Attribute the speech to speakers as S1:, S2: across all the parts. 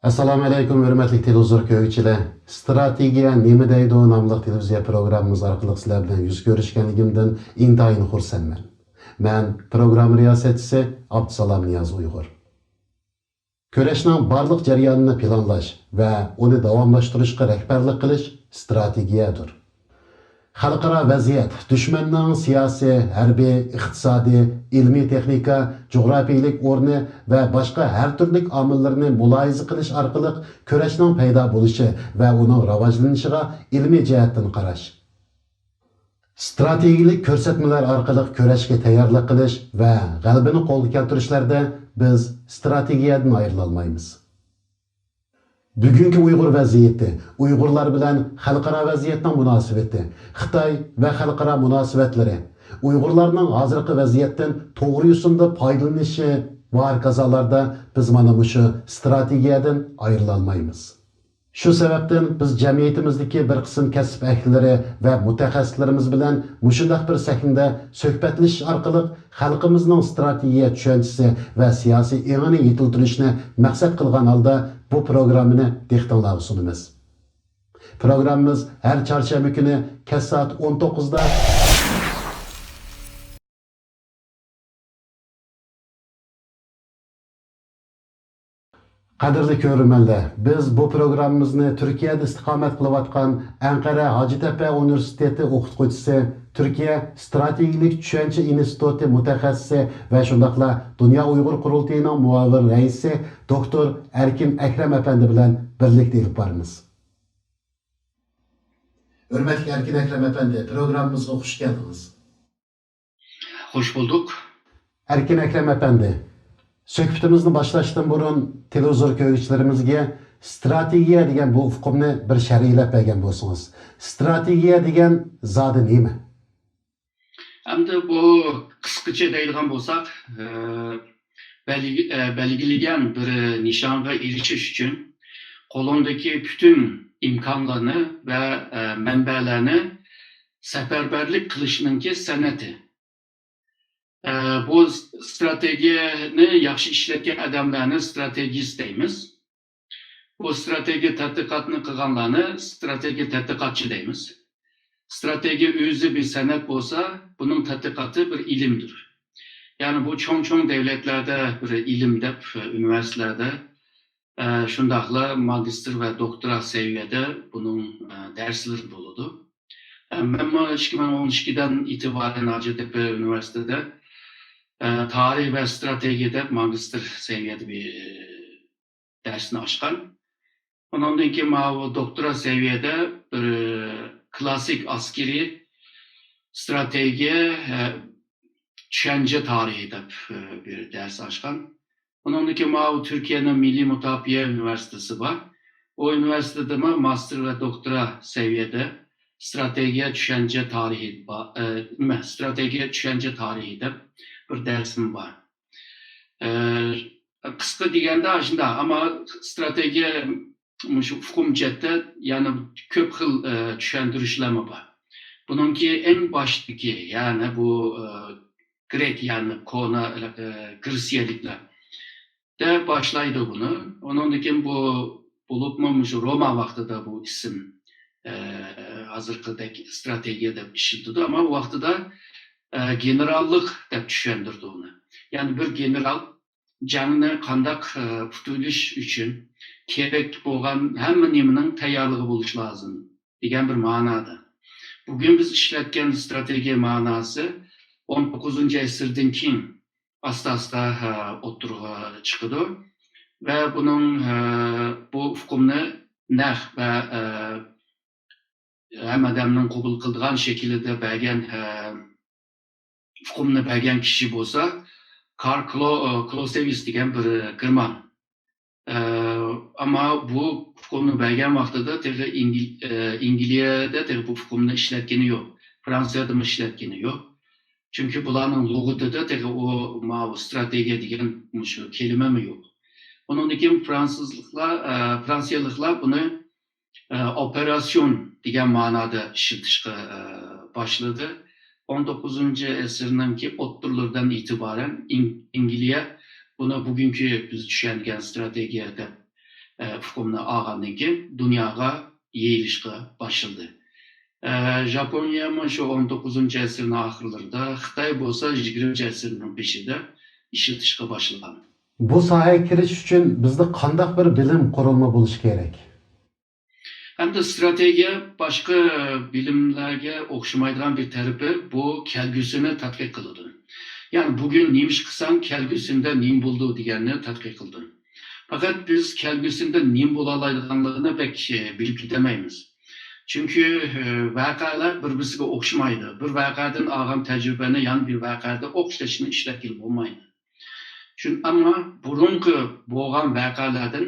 S1: Assalomu alaykum, hurmatli televizor ko'ruvchilar. Strategiya nima deydi nomli televiziya programmamiz orqali sizlar bilan yuz ko'rishganligimdan intayin xursandman. Men program riyosatchisi Abdusalom Niyoz Uyg'ur. Kurashning barliq jarayonini planlash va uni davomlashtirishga rahbarlik qilish strategiyadir. Xalqaro vaziyat, dushmanning siyosiy, harbiy, iqtisodiy, ilmiy texnika, jug'rafiylik o'rni va boshqa har turli omillarni muloyiza qilish orqali kurashning paydo bo'lishi va uning rivojlanishiga ilmiy jihatdan qarash. Strategik ko'rsatmalar orqali kurashga tayyorlik qilish va g'alabani qo'lga keltirishlarda biz strategiyadan ayrila olmaymiz. Bugungi Uyg'ur vaziyati, Uyg'urlar bilan xalqaro vaziyatning munosabati, Xitoy va xalqaro munosabatlari, Uyg'urlarning hozirgi vaziyatdan to'g'ri yo'sinda foydalanishi va kazalarda biz mana shu strategiyadan ayrila olmaymiz. Shu sababdan biz jamiyatimizdagi bir qism kasb ehlilari va mutaxassislarimiz bilan mushundaq bir sahnada suhbatlashish orqali xalqimizning strategiya tushunchasi va siyosiy engini yetiltirishni maqsad qilgan holda bu programmani diqqatingizga sunamiz. Programmamiz har chorshanba kuni soat 19 da Qadrli ko'rurmanlar, biz bu programmamizni Turkiyada istiqomat qilayotgan Ankara Hacettepe Universiteti o'qituvchisi, Turkiya strategik tushuncha instituti mutaxassisi va shundaqla Dunyo Uyg'ur qurultayining muavir raisi doktor Erkin Akram apandi bilan birlikda olib boramiz. Hurmatli Erkin Akram apandi, programmamizga xush keldingiz.
S2: Hoş bulduk.
S1: Erkin Akram apandi, suhbatimizni boshlashdan burun televizor ko'ruvchilarimizga strategiya degan bu ufqumni bir sharhlab bergan bo'lsangiz. Strategiya degan zodi nima?
S2: Hem de bu kıskacha deydigan bo'lsak, belgileyen bir nişanga erishish uchun qo'lindagi bütün imkonlarni ve manbalarni safarbarlik qilishninki san'ati. Bu stratejiyani yaxshi ishlatgan odamlarni strategist deymiz. Bu strategiya tadqiqotni qilganlarni strategiya tadqiqotchi deymiz. Strategiya o'zi bir san'at bo'lsa, buning tadqiqoti bir ilmdir. Yani bu cho'ng devletlerde bir ilim deb üniversitelerde shundaqla magistr ve doktora seviyede bunun dersleri bo'ladi. Men 2012'den itibaren Hacettepe Üniversitede tarih ve strateji deb magistr seviyede bir dersini açkan. Ondan ki doktora seviyede bir klasik askeri strateji düşünce tarihi deb bir ders açkan. Ondan ki Türkiye'nin Milli Mutafiye Üniversitesi var. O üniversitede master ve doktora seviyede stratejiye düşünce tarihi, stratejiye düşünce tarihi deb bir dersim var. Kısa degende aslında ama stratejiye şu hukumcette yani köp xil düşündürüşleme var. Bununki en baştaki yani bu Grek yani konu Hristiyanlıkla de başlaydı bunu. Onunki bu bulup mu Roma vaxtında bu isim hazırkıdaki stratejiyede işitildi ama o vaxtıda generallık deb düşündürdü onu. Yani bir general canını qandaq tutulish uchun kerak bo'lgan hamma nimaning tayyorligi bo'lishi lozim degan bir ma'noda. Bugün biz ishlatgan strategiya ma'nosi 19-asrdan keyin asta o'tirg'a chiqdi va buning bu hukmni naq va hamma odamning qabul qiladigan shaklida bergan hukmni bergan kishi bo'lsa Karl Clausewitz degan bir German. Ama bu hukmni bergan vaqtida İngilizce'de bu hukmni ishlatgani yo'q. Fransiyada ishlatgani yo'q. Çünkü bularning lug'atida o strategiya degan shu kelima yo'q. Onun için Fransiyaliklar buni operasyon degan ma'noda ishlatishga başladı. 19. asrdan ki o'ttirlardan itibaren İngilizce bunu bugünkü biz düşüngen stratejiye deb uqumni olgandan keyin dunyoga yeyilishga başladı. Japoniya shu 19 asrning oxirlarida, Xitoy bo'lsa 20 asrning beshida ishlatishga boshlagan.
S1: Bu sohaga kirish uchun bizda qanday bir bilim qurilma bo'lishi kerak?
S2: Hamda strategiya boshqa bilimlarga o'xshamaydigan bir tarafi bu kelgusini tadqiq qiladi. Ya'ni bugun nima ish qilsang, kelgusida nima bo'ldi deganni tadqiq qildi. Faqat biz kelgusida nima bo'la oladiganligini pek bilib ketamaymiz. Çünkü vaqalar bir-biriga o'xshamaydi. Bir vaqadan olgan tajribani yana bir vaqada o'xshatishni ishlatib bo'lmaydi. Ammo burungi bo'lgan vaqalardan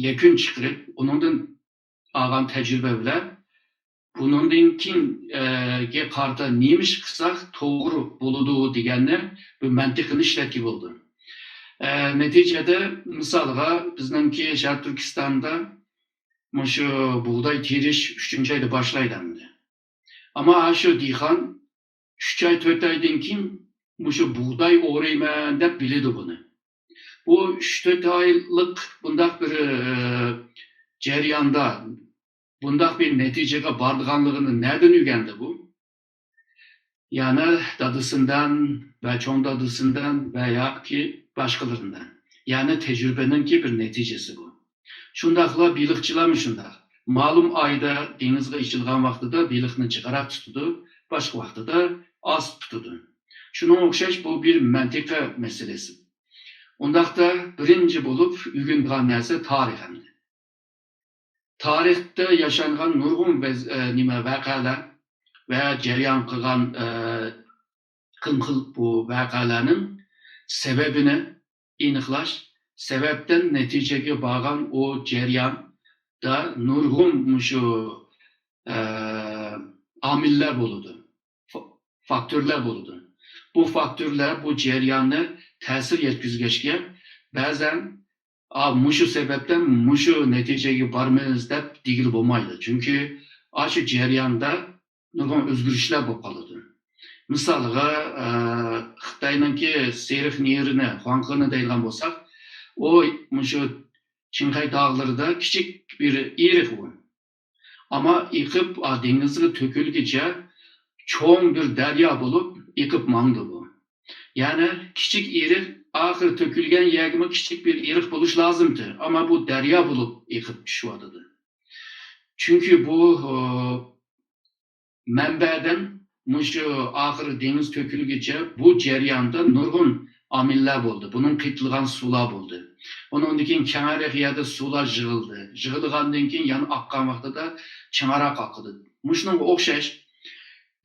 S2: yakun chiqarib, uningdan olgan tajriba bilan buningdan keyingi qarta nima ish qilsak to'g'ri bo'ladi deganni bir mantiqni ishlatib bo'ldi. Neticede misalga bizningki Sharq Turkistonda şu buğday teriş 3. ayda başlaydı. Ama şu dixan 3 ay 4 aydan keyin şu buğday o'rayman deb biladi buni. Bu 3-4 aylık bundaq bir jarayonda bundaq bir netijaga borganligini nereden o'rgandi bu? Yani dadısından ve çoğun dadısından veya ki başkalarından. Yani tecrübeninki bir neticesi bu. Şundaqla biliqchilar shundaq. Ma'lum ayda dengizga ichilgan vaqtida biliqni chiqarib tutadi, boshqa vaqtida oz tutadi. Shunga o'xshash bu bir mantiqa masalasi. Undaqda birinchi bo'lib o'rgangan narsa tarix hamdi. Tarixda yashangan nurg'un vaqalar va jarayon qilgan qilqil bu vaqalarning sababini aniqlash, sebepten neticeye bağlan o cereyanda nurgun şu amiller buludu, faktörler buludu. Bu faktörler bu cereyanı tesir yetkizgeçken bazen muşu sebepten muşu neticeye varmayız dep digil bulmaydı. Çünkü aşı cereyanda nurgun özgürlükler bokalıdı. Misalga Xitay'nınki Serif Nehri'ni, Huanghe'ni deyilgan bolsak, o şu Çinhay dağlarında küçük bir irik bu. Ama yıkıp denizde tökülgece çoğun bir derya bulup yıkıp mandı bu. Yani küçük irik ahir tökülgen yergime küçük bir irik buluş lazımdı. Ama bu derya bulup yıkıp şu adıdı. Çünkü bu menbeden şu ahir deniz tökülgece bu cereyanda nurgun amiller oldu. Bunun kıtılgan sular oldu. Onun için kenar yerde sular jığıldı. Jığılgandan keyin yani akkan vaqtida çanarak akıdı. Muşnun o'xshash.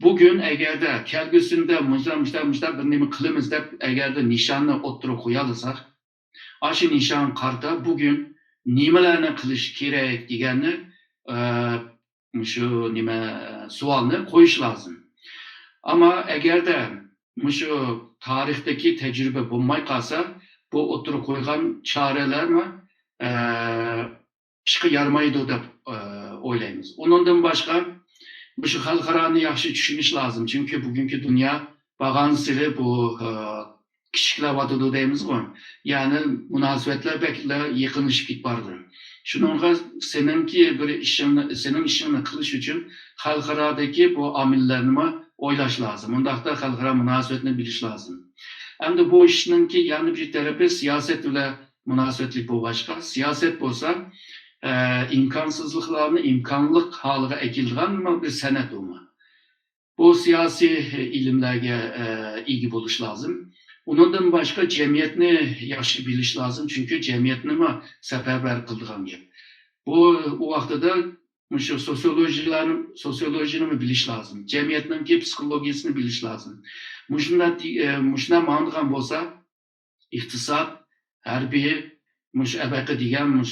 S2: Bugün egerde kelgusinde muşlar bir nima qilamiz deb egerde nishonni o'ttirib qo'yalsak, aşı nishon qarta bugün nimalarni qilish kerak deganni shu nima savolni qo'yish lozim. Ama egerde şu tarihteki tecrübe bulmay kalsa bu oturup koygan çareler mi işe yarmaydı dep oylaymiz. Onundan başka şu halkaranı yaxşı düşünüş lazım. Çünkü bugünkü dünya bağansılı bu kişiler vatıdı deyimiz bu. Yani münasebetler belki de yıkılışıp git bardı. Şununla senin işini kılış için halkaradaki bu amillerini oylaş lazım. Ondaqda xalqaro münasebetini bilish lazım. Endi bu ishninki yana bir tarafı siyaset ile münasebetli bu başka. Siyaset bo'lsa, imkansızlıklarını imkanlık haline ekilgan bir senet olma. Bu siyasi ilimlerge ilgi buluş lazım. Onundan başka cemiyetini yaxshi bilish lazım. Çünkü cemiyetini seferber kıldıran gap. Bu vaqtida şu sosyolojini bilish lazım. Cemiyetinin psikolojisini bilish lazım. Muşuna mandıgan bolsa, iktisat, harbiy, abaqi degan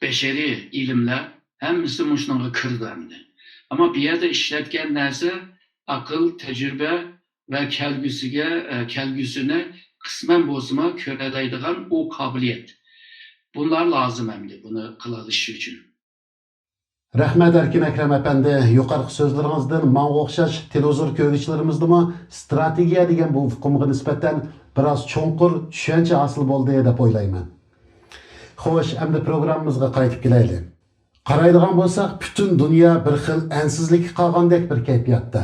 S2: beşeri ilimler hemmisi muşunga kirdi. Ama bir yerde işletken narsa akıl, tecrübe ve kelgüsüne kısmen bozma körelaydigan o kabiliyet. Bunlar lazım emdi bunu kılalish için.
S1: Rahmet Erkin Ekrem Efendi, yukarı sözlerinizden manga o'xshash televizor ko'rgichilarimizda strategiya degan bu hukmga nisbatan biraz cho'nqur tushuncha hosil bo'ldi deb o'ylayman. Xo'sh, endi programmamizga qaytib kelaylik. Qaraydigan bo'lsak, butun dunyo bir xil ansizlikka qolgandek bir kayfiyatda.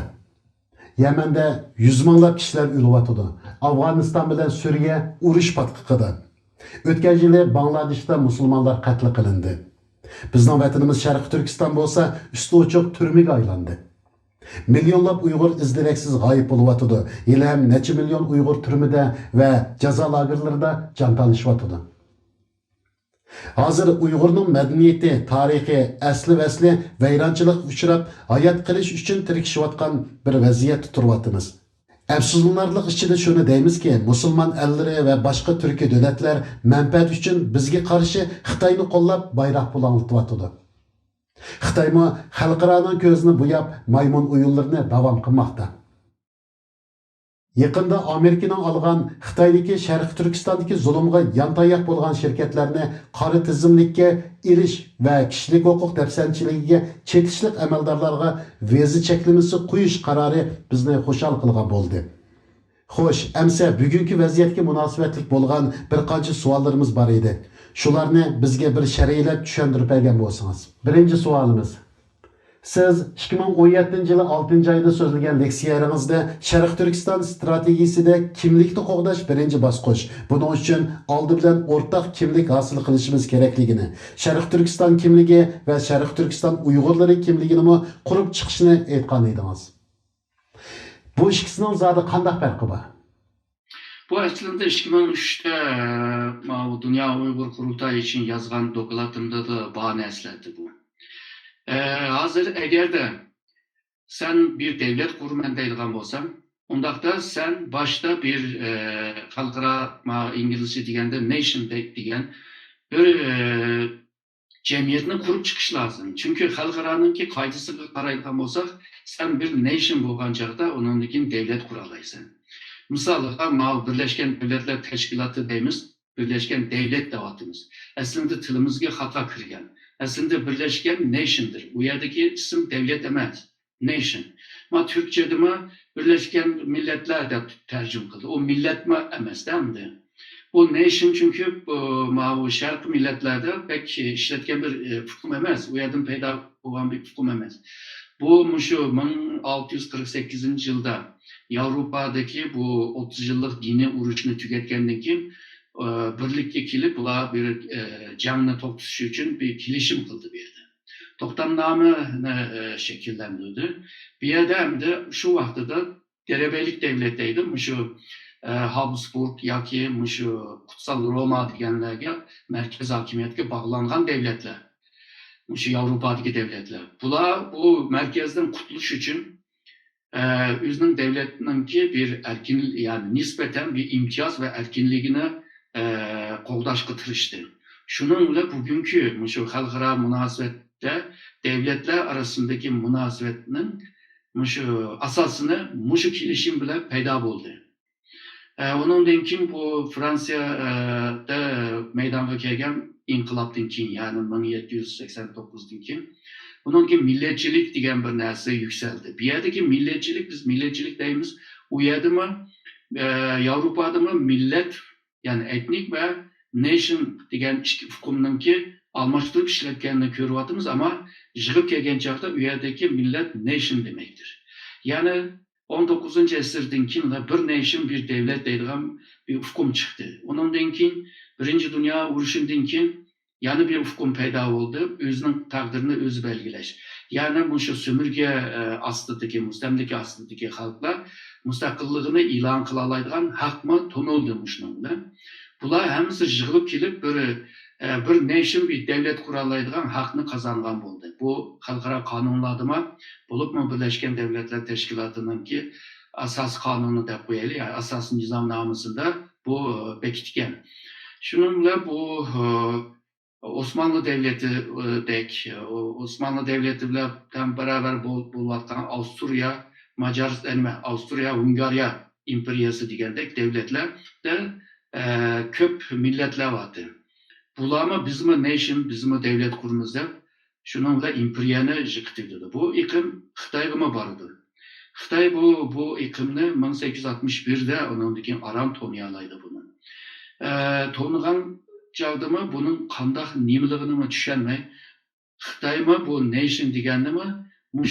S1: Yamanda 100 minglab kishilar o'lyotdi. Afg'oniston bilan Suriya urush patqiqida. O'tgan yili Bangladeshda musulmonlar qatl qilindi. Bizning vatanimiz Sharq Turkiston bo'lsa, usti ochiq turmaga aylandi. Millionlab Uyg'ur izdiraksiz g'oyib bo'lyotdi. Yili ham necha million Uyg'ur turmada va jazo lagerlarida jon tanishyotdi. Hozir Uyg'urning madaniyati, tarixi, asli vayronchilik uchrab, hayot qilish uchun tirikishayotgan bir vaziyatda turyapmiz. Afsuslanarli ichida shuni deymizki, musulmon ellari va boshqa turkiy davlatlar manfaat uchun bizga qarshi Xitoyni qo'llab bayroq bulanlatyapti. Xitoymi xalqaroning ko'zini bo'yab maymun o'yinlarini davom qilmoqda. Yaqında Amerikaning olgan Xitoydagi Sharq Turkistondagi zulmga yantayoq bo'lgan shirkatlarni qora tizimlikka ilish va kishilik huquq dafsanchiligiga chetishlik amaldorlarga viza cheklamasi qo'yish qarori bizni xushal qilgan bo'ldi. Xo'sh, amsa bugungi vaziyatga munosabatli bo'lgan bir qancha savollarimiz bor edi. Shularni bizga bir sharhlab tushuntirib bergan bo'lsangiz. Birinchi savolimiz: siz 2017 yılı 6. ayda sözlegen leksiyalaringizda Sharq Turkiston strategiyasida kimlikni qo'g'dash birinchi bosqich. Buning uchun oldi bilan o'rtaq kimlik hosil qilishimiz kerakligini, Sharq Turkiston kimligi va Sharq Turkiston Uyg'urlari kimligini qurib chiqishni aytgan edingiz. Bu ikkisining zodi qanday farqi bor?
S2: Bu aslında 2003'te Dünya Uygur Kurultayı için yazgan dokladımda da bana esletti bu. Hazır eğer de sen bir devlet kurman deyilgan bolsan, ondaqda sen başta bir xalqara İngilizce degende nation degan bir cemiyetini kurup çıkış lazım. Çünkü xalqaranınki qaydasiga qaraydigan bolsak, sen bir nation bo'lgan chaqda onunkin devlet quralaysan. Misali, Birleşken Devletler Teşkilatı deymiz, Birleşken Devlet deyapmiz. Aslında tilimizga xato kirgan. Aslında Birleşken Nation'dır. Bu yerdeki isim devlet emas. Nation. Ma Türkçe'de Birleşken Milletler de tercüme kıldı. O millet mi emas demdi. O nation çünkü bu şark milletlerde pek işletken bir hüküm emas. O yerden peyda olan bir hüküm emas. Bu şu 1648 yılda Avrupa'daki bu 30 yıllık dini uruşunu tüketkendik ki birlikte kilip bular bir canlı toplusu için bir kilişim kıldı bir yerde. Toktamname şekillendirdi. Bir yerde hem de şu vakti de derebelik devletteydi. Şu Habsburg yaki şu Kutsal Roma degenlerge merkez hakimiyetke bağlanan devletler. Şu Avrupa'daki devletler. Bular bu merkezden kurtuluş için özünün devletininki bir erkin yani nispeten bir imtiyaz ve erkinliğine qo'g'dashga tirishdi. Shuningla bugünkü şu xalqaro munosabatda devletler arasındaki munosabatning şu asosini şu kelishim bilan paydo bo'ldi. Undan keyin bu Fransiyada maydonga kelgan inqilobdan keyin, ya'ni 1789dan keyin undan keyin millatchilik degan bir narsa yuksaldi. Bu yerdagi millatchilik, biz millatchilik deymiz, u yerdami Yevropadami millet yani etnik ve nation degan ikki hukmninki almashtirib ishlatganini ko'ryapmiz, ama yig'ib kelgan chaqda u yerdagi millet nation demektir. Yani 19. asrdan keyin bir nation bir devlet deydigan bir hukm chiqdi. Undan keyin Birinchi Dünya urushidan keyin yana bir hukm paydo bo'ldi, o'zining taqdirini o'zi belgilash. Yani bu şu sömürge astidagi, mustamlika astidagi xalqlar mustaqilligini e'lon qila oladigan haqmi tonildi shunda. Bular hammasi yig'ilib kelib bir nation bir devlet qura oladigan haqni qozongan bo'ldi. Bu xalqaro qonunlarda bo'libmi Birleşken Devletler Teşkilatı'nınki asas qonuni deb qo'yaylik, asas nizomnomasida bu bekitgan. Shuningla bu Osmanlı Devleti dek, Osmanlı Devleti bilan beraber bo'layotgan Avstriya, Avstriya, Hungariya imperiyasi degandek devletler de köp milletler vardı. Bularma bizmi nation, bizmi devlet kurumuz deb shuningla imperiyani yiqitdi. Bu iqlim Xitoyga bordi. Xitoy bu iqlimni 1861'de ondan keyin aram to'niyalaydi buni. To'nigan chog'dimi buning qandaq nimaligini tushunmay, Xitoymi bu nation deganimi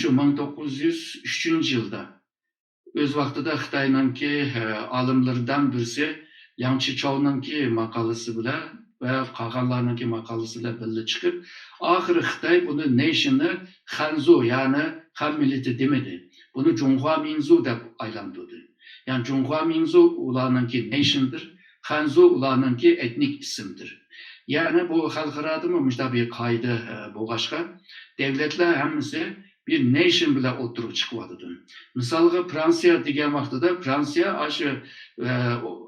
S2: shu 1903-yilda o'z vaqtida Xitoyningki olimlaridan birisi Yang Chichou'ningki maqolasi bilan va qolganlarningki maqolasi bilan birga chiqib, oxiri Xitoy buni nationni Hanzu, ya'ni Han millati demadi. Buni Junhua Minzu deb aylantirdi. Yani Junhua Minzu ularningki nationdir, Hanzu ularningki etnik ismdir. Yani bu xalqaradimi müşta bir qoida bo'lg'ashqa, davlatlar hammasi bir nation bilan o'tirib chiqyapti. Misalga Fransiya degan vaqtida Fransiya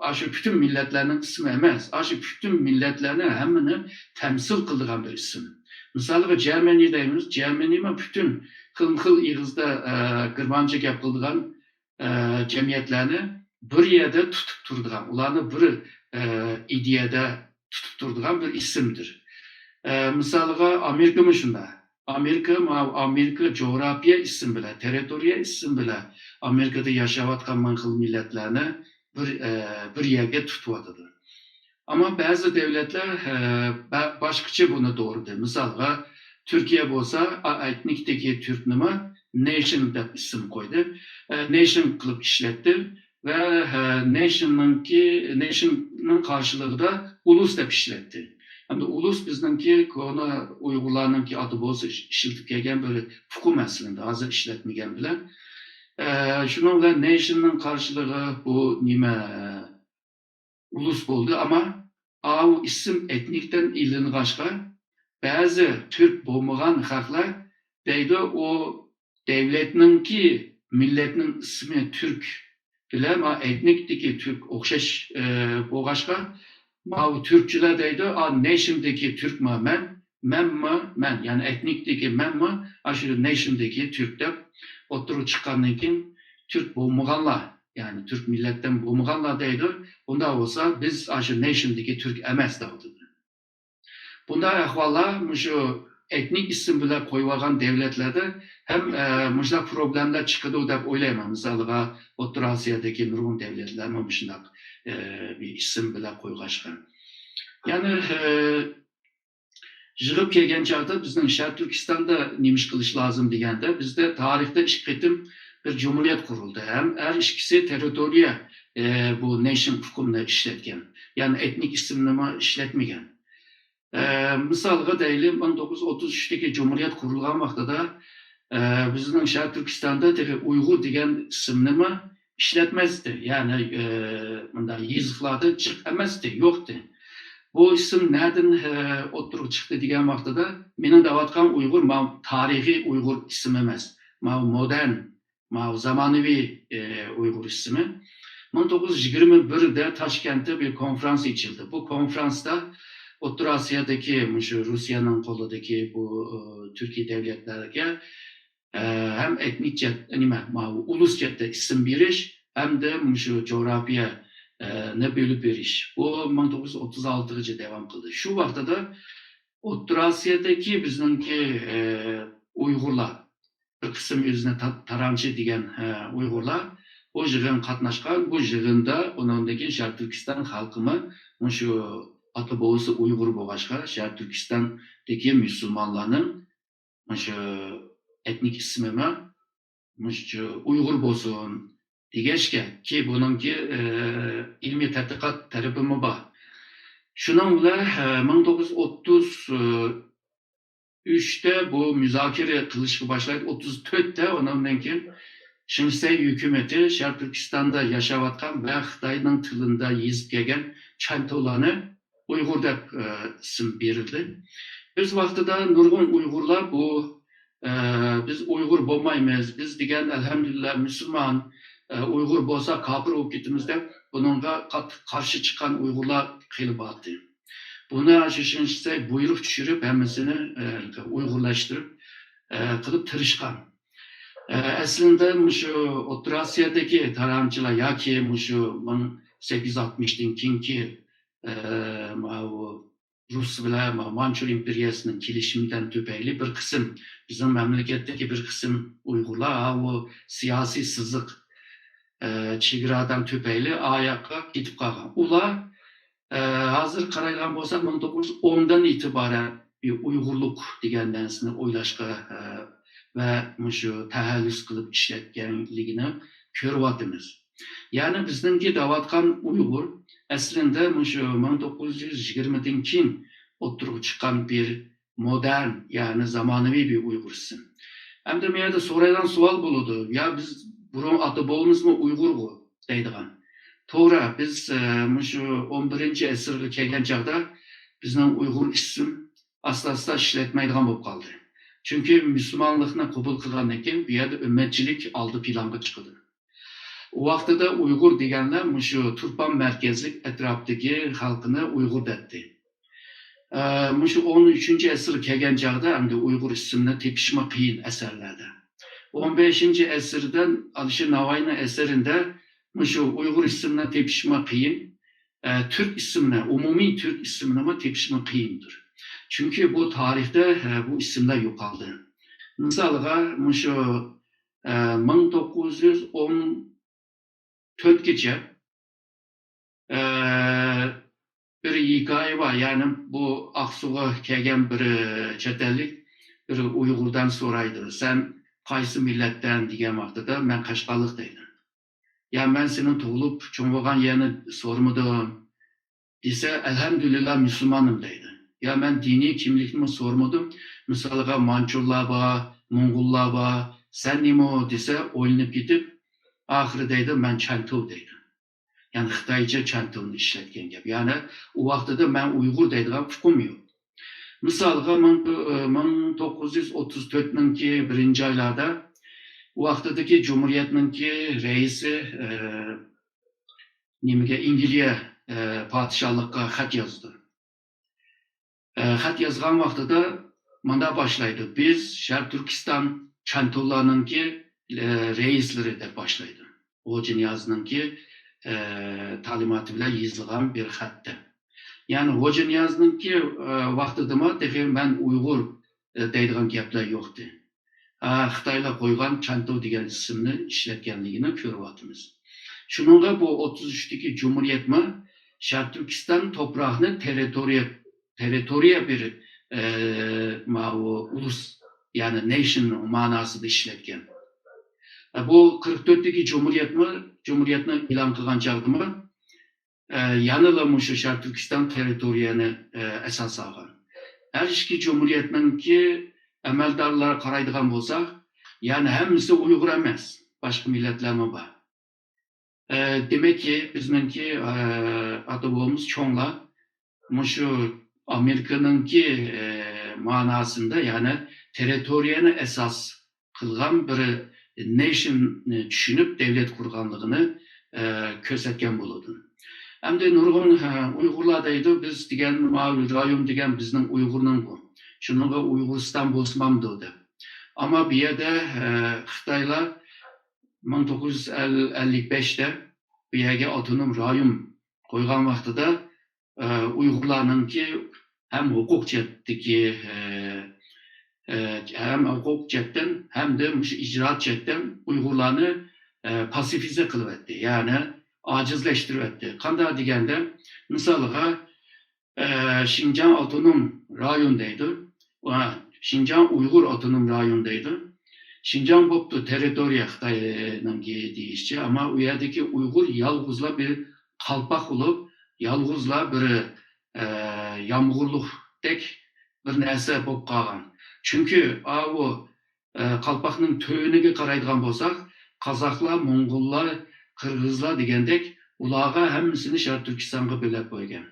S2: aşı bütün milletlerinin ismi emas, aşı bütün milletlerini hammani temsil qilgan bir isim. Misalga Germany deymiz, Germany'ma bütün xil ig'izda Germancha gap qilgan jamiyatlarni bir yerda tutib turadigan, ularni bir ideyada tutib turadigan bir isimdir. Misalga Amerika'mı shunda. Amerika coğrafya isim bilan, territoriya isim bilan Amerikada yashayotgan man xil millatlarni bir yerga tutyapti. Ama bazı devletler boshqacha buni to'g'ridi. Misalga Türkiye bo'lsa, etnikdagi Türk nima nation deb ism qo'ydi. Nation qilib ishlatdi va nationning qarshiligida ulus deb ishlatdi. Hem de ulus bizningki kona Uyg'urlarningki adı bo'lsa ishlatib kelgan bir hukum aslında hozir ishlatmagan bilan. Shuning bilan nationning qarshiligi bu nima ulus bo'ldi, ama o isim etnikten ilinğaşqa bazı Türk bo'lmagan xalqlar deydi o devletninki milletning ismi Türk bilan etnikdagi Türk o'xshash bo'lg'ashqa bu Türkçüler deydi, nation'daki Türk mi men, yani etnikdeki men mi, aşırı nation'daki Türk deb oturup çıkandan keyin Türk bo'lmaganlar, yani Türk milletten bo'lmaganlar deydi. Bunda olsa biz aşırı nation'daki Türk emas deydi. Bunda ahvallar şu etnik isim bilan qo'yilgan devletlerde hem muşlaq problemler çıkıdı deb o'ylayman. Misalga O'rta Osiyodagi nurg'un devletler mana shunday bir isim bilan qo'yg'ashgan. Yani yig'ib kelgan chog'da bizning Sharq Turkistonda nima ish qilish lozim deganda, bizda tarixda ikki qatim bir cumhuriyet kuruldu. Hem her ikisi territoriya bu nation hukumini ishlatgan. Yani etnik isimni ishlatmagan. Misalga deylik 1933'deki Cumhuriyet kurulgan vaqtida bizning Sharq Turkistonda Uyg'ur degan ismni ishlatmasdi. Yani bunday yeziklarda chiq emasdi, yo'qdi. Bu isim nereden o'tirib chiqdi degan vaqtida mening deyotgan Uyg'ur tarixiy Uyg'ur ismi emas. Modern, zamonaviy Uyg'ur ismi. 1921'de Toshkentda bir konferans içildi. Bu konferansda O'rta Osiyodagi Rusiyaning qo'lidagi bu Türkiye devletlerine hem etnik ulus chetda isim berish hem de shu coğrafya ne bölüp berish. Bu 1936'da devam qildi. Shu vaqtida O'rta Osiyodagi bizningki Uyg'urlar, bir qism o'zini taranchi degan Uyg'urlar bu yig'in qatnashgan. Bu yig'inda uningdagi Sharq Turkiston xalqimi shu ata bovusu Uygur bo'lg'ashqa Sharq Turkistondagi musulmonlarning shu etnik ismimi shu Uyg'ur bo'lsin degashga, ki buningki ilmiy tadqiqot tarafimi bor. Shuning bilan 1933'te bu müzakere qilishga boshlaydi. 34'te ondan keyin Şinsey hükümeti Sharq Turkistonda yashayotgan va Xitoyning tilida yezib kelgan chantolarni Uyghur deb isim berildi. Biz vaqtida nurg'un Uyg'urlar bu biz Uyghur bo'lmaymiz, biz degan elhamdülillah Müslüman, Uyghur bo'lsa kafir bo'lib ketamiz deb buningga qarshi chiqqan Uyg'urlar kelib bordi. Buni Şinsey buyruq tushirib hammasini Uyg'urlashtirib qilib tirishgan. Aslında şu O'rta Osiyodagi taranchilar yoki shu 1860'dan keyingi Rus bilan Manchur imperiyasining kelishimidan tufayli bir qism bizim mamlakatdagi bir qism Uyg'urlar bu siyosiy siziq chegaradan tufayli oyoqqa ketib qolgan. Ular Hazır qaraydigan bo'lsak 1910dan itibaren bir Uyg'urlik degan narsani o'ylashga va shu tahallus qilib ishlatganligini ko'ryapmiz. Ya'ni bizningki davatgan Uyg'ur aslında shu 1920dan keyin o'tirib chiqqan bir modern, yani zamonaviy bir Uyg'ur ism. Hem de meyada so'raydigan savol bo'ladi. Ya biz burun ati bo'lmizmi Uyg'urg'u deydigan. To'g'ri, biz shu 11-asrga kelgan chaqda bizning Uyg'ur ism asla ishlatmaydigan bo'lib qoldi. Chunki musulmonlikni qabul qilgandan keyin bu yerda ummatchilik oldi planga chiqdi. U vaqtida Uyg'ur deganlar shu Turpan markazlik atrofdagi xalqini Uyg'ur dedi. Shu 13-asrga kelgan chaqda hamda Uyg'ur ismini tepishma qiyin asarlarda. 15-asrdan Alisher Navoiyning asarida shu Uyg'ur ismini tepishma qiyin, Türk ismini, umumiy Türk ismini tepishma qiyindir. Chunki bu tarixda bu ismlar yo'qoldi. Misoliga shu 1914gacha bir hikoya var. Yani bu Aksu'ga kelgan bir chet ellik bir Uyg'urdan so'raydi. Sen qaysi millatdan degan vaqtida men Qashqarlik deydi. Ya ben senin tug'ilib cho'ng'igan yerini so'rmadim desa, elhamdülillah Müslümanım deydi. Ya ben dini kimlikni so'rmadim. Misoliga Manchurlar bor, Mo'ng'ullar bor. Sen nima desa, o'ylanib ketib, oxiri deydi, men Chantuv deydi. Yani Xitoycha Chantovni ishlatgan gap. Yani u vaqtida men Uyg'ur deydigan hukm yo'q. Misoliga 1934-ki birinchi oylarda u vaqtidagi Cumhuriyetninki reisi Angliya podshohlikka xat yozdi. Xat yozgan vaqtida manda boshlaydi. Biz Sharq Turkiston Chantovlarninki reislari deb boshlaydi. Xo'ja Niyozninki talimatı bilan yozilgan bir xatda. Yani Xo'ja Niyozninki vaqtida ben Uyg'ur deydigan gaplar yo'qdi. Xitoylar qo'ygan Chantov degan ismni ishlatganligini ko'ryapmiz. Shuningga bu 33dagi Cumhuriyetmi Sharq Turkiston toprog'ini territoriya bir ulus, yani nation ma'nosida ishlatgan. Bu 44dagi Cumhuriyetni e'lon qilgan chaqda yanıla shu Sharq Turkiston territoriyani asos olgan. Her ikki Cumhuriyetninki amaldorlari qaraydigan bo'lsak, yani hammasi Uyg'ur emas, boshqa millatlarmi bor. Demek ki bizningki ata-bobamiz cho'nglar shu Amerikaningki ma'nosida, yani territoriyani asos qilgan bir nation tushunib davlat qurganligini ko'rsatgan bo'ladi. Hamda nurg'un Uyg'urlar deydi, biz degan rayon degan bizning Uyg'urning bu. Shuningga Uyg'uriston bo'lsamdi deb. Ammo bu yerda Xitoylar 1955da bu yerga avtonom rayon qo'ygan vaqtida Uyg'urlarningki ham huquq jihatdagi hem huquq jihatdan hem de icraat jihatdan Uyg'urlarni pasifize qilib etdi. Yani acizleştirdi. Qanday deganda, misoliga Şinjan avtonom rayondaydi. Şinjan Uyg'ur avtonom rayondaydi. Şinjan bo'pti territoriya Xitoyninki deyishchi, ammo u yerdagi Uyg'ur yolg'izlar bir qalpoq bo'lib, yolg'izlar bir yomg'irlikdek bir narsa bo'lib qolgan. Chunki o qalpoqning to'yiniga qaraydigan bo'lsak, Qozoqlar, Mo'ng'ullar, Qirg'izlar degandek, ularga hammasini Sharq Turkistonga bo'lib qo'ygan.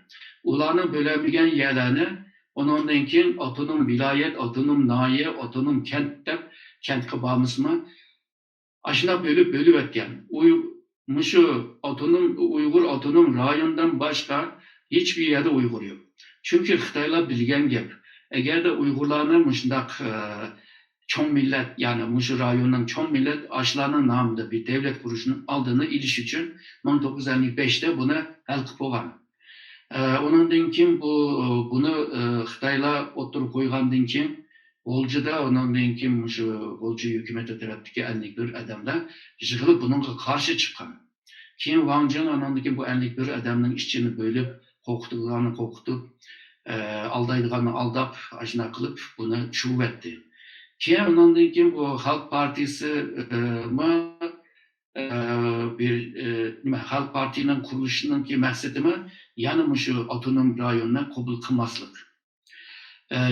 S2: Ularning bo'lmagan yerlarni ondan keyin avtonom viloyat, avtonom noya, avtonom kent deb kentga bormasmi? Ashuna bo'lib o'tgan. Shu avtonom Uyg'ur avtonom rayondan boshqa hech bir yerda Uyg'ur yo'q. Chunki Xitoylar bilgan gap. Agarda Uyg'urlarni shundoq cho'ng millat, yani shu rayonning cho'ng millat ashlarning nomida bir davlat qurishni oldini ilish uchun 1955da buni hal qilib qo'ygan. Ondan keyin buni Xitoylar o'tirib qo'ygandan keyin G'oljida, ondan keyin shu G'olji hukumati tarafidagi 51 odamlar yig'ilib bunga qarshi chiqqan. Keyin Wang Jing ondan keyin bu 51 odamning ishchini bo'lib qo'rqitganini qo'rqitib, aldaydiganini aldab, ashuna qilib buni chuvib etdi. Keyin undan keyin bu Xalq partisi bir nima Xalq partining qurilishining maqsadimi yana shu avtonom rayonni qabul qilmaslik.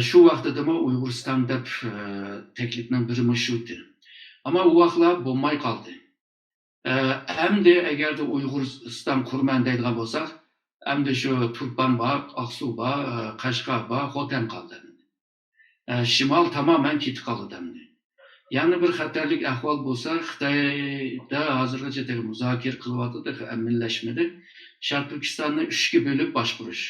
S2: Shu vaqtida Uyg'uriston deb taklifning biri shu edi. Ammo u vaqtlar bo'lmay qoldi. Endi agarda Uyg'uriston qurman deydigan bo'lsak, endi shu Turkman bor, Oqsuv bor, Qashqar bor, Xotan qoldi. Shimol tamoman ketib qoldi endi. Yana bir xatarlik ahvol bo'lsa, Xitoyda hozirgacha muzokara qilyapti, millashmadi. Sharq Turkistonni 3 ga bo'lib boshqarish.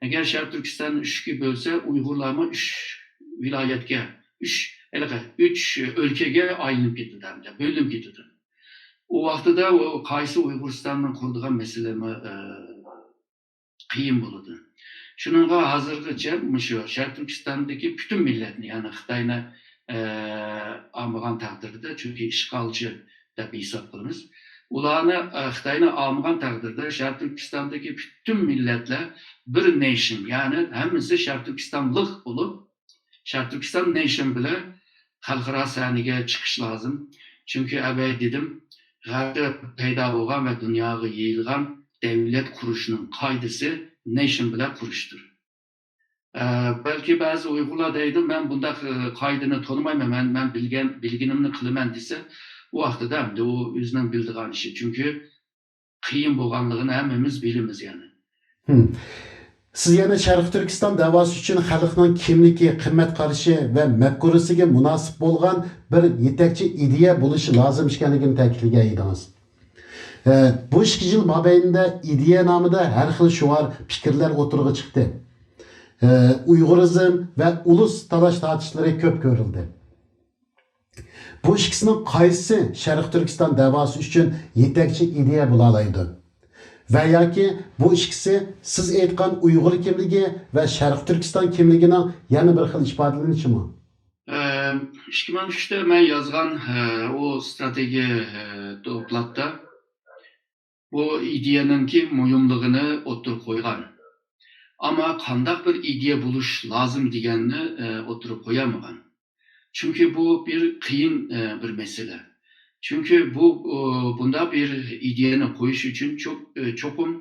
S2: Agar Sharq Turkistonni 3 ga bo'lsa, Uyg'urlarni 3 viloyatga, 3 o'lkaga aylanib ketadi, bo'linib ketadi. O vaqtida qaysi Uyg'uristonning qurdigan masalami qiyin bo'ladi. Shuningga hozirgacha shu Sharq Turkistondagi butun millatni, ya'ni Xitoyni olmagan taqdirda, chunki ishg'olchi deb hisob qilamiz. Ularni Xitoyni olmagan taqdirda Sharq Turkistondagi butun millatlar bir nation, ya'ni hammasi Sharq Turkistonlik bo'lib, Sharq Turkiston nation bilan xalqaro sahnaga chiqish lozim. Chunki avval dedim, G'arbda paydo bo'lgan va dunyoga yayilgan davlat qurishning qoidasi nation bilan qurishdir. Balki ba'zi Uyg'urlar deydi, men bunday qoidani tanımayman, men bilganimni qilaman desa, u vaqtida hamda u o'zining bildigan ishi. Chunki qiyin bo'lganligini hammamiz bilamiz yani.
S1: Siz yana Sharq Turkiston da'vosi uchun xalqning kimligi, qimmat qarashi va mafkurasiga munosib bo'lgan bir yetakchi ideya bo'lishi lozim ekanligini ta'kidlagan edingiz. Bu 2 yil mobaynida ideya nomida har xil shuvar fikrlar o'tirg'i chiqdi. Uyg'urizm va ulus talash tortishlari ko'p ko'rildi. Bu ikkisining qaysi Sharq Turkiston da'vosi uchun yetakchi ideya bo'la oladi? Va yoki bu ikkisi siz aytgan Uyg'ur kimligi va Sharq Turkiston kimligining yana bir xil ifodalanishimi?
S2: 2003'te men yozgan o strateji dokladda bu ideyanınki muhimligini o'tirib qo'ygan. Ama qandaq bir ideya bo'lish lozim deganni o'tirib qo'yamagan. Chunki bu bir qiyin bir mesele. Çünkü bunda bir ideyani qo'yish uchun cho'qim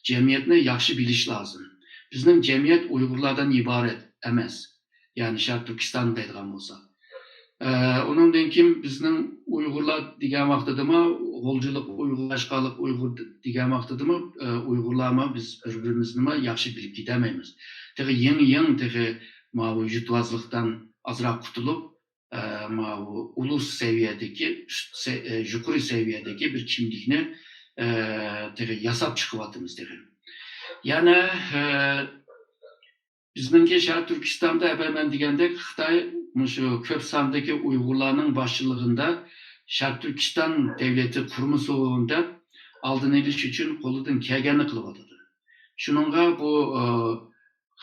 S2: jamiyatni yaxshi bilish lazım. Bizning jamiyat Uyg'urlardan iborat emas. Yani Sharq Turkiston deydigan bo'lsa. Onundan keyin bizning Uyg'urlar degan vaqtidami, g'oljilik, Uyg'urlashqanlik, Uyg'ur degan vaqtidami, Uyg'urlarmi biz bir-birimizni yaxshi bilib ketamaymiz. Tegi yangi bu yutvazlikdan azroq qutulib, bu ulus seviyedeki, yuqori seviyedeki bir kimlikni yasab chiqyapmiz degan. Yani bizningki Sharq Turkistonda men degandek Xitoy shu ko'p sondagi Uyg'urlarning boshchiligida Sharq Turkiston davlati qurmasin deb oldini olish uchun qo'lidan kelganini qilyapti. Shuningga bu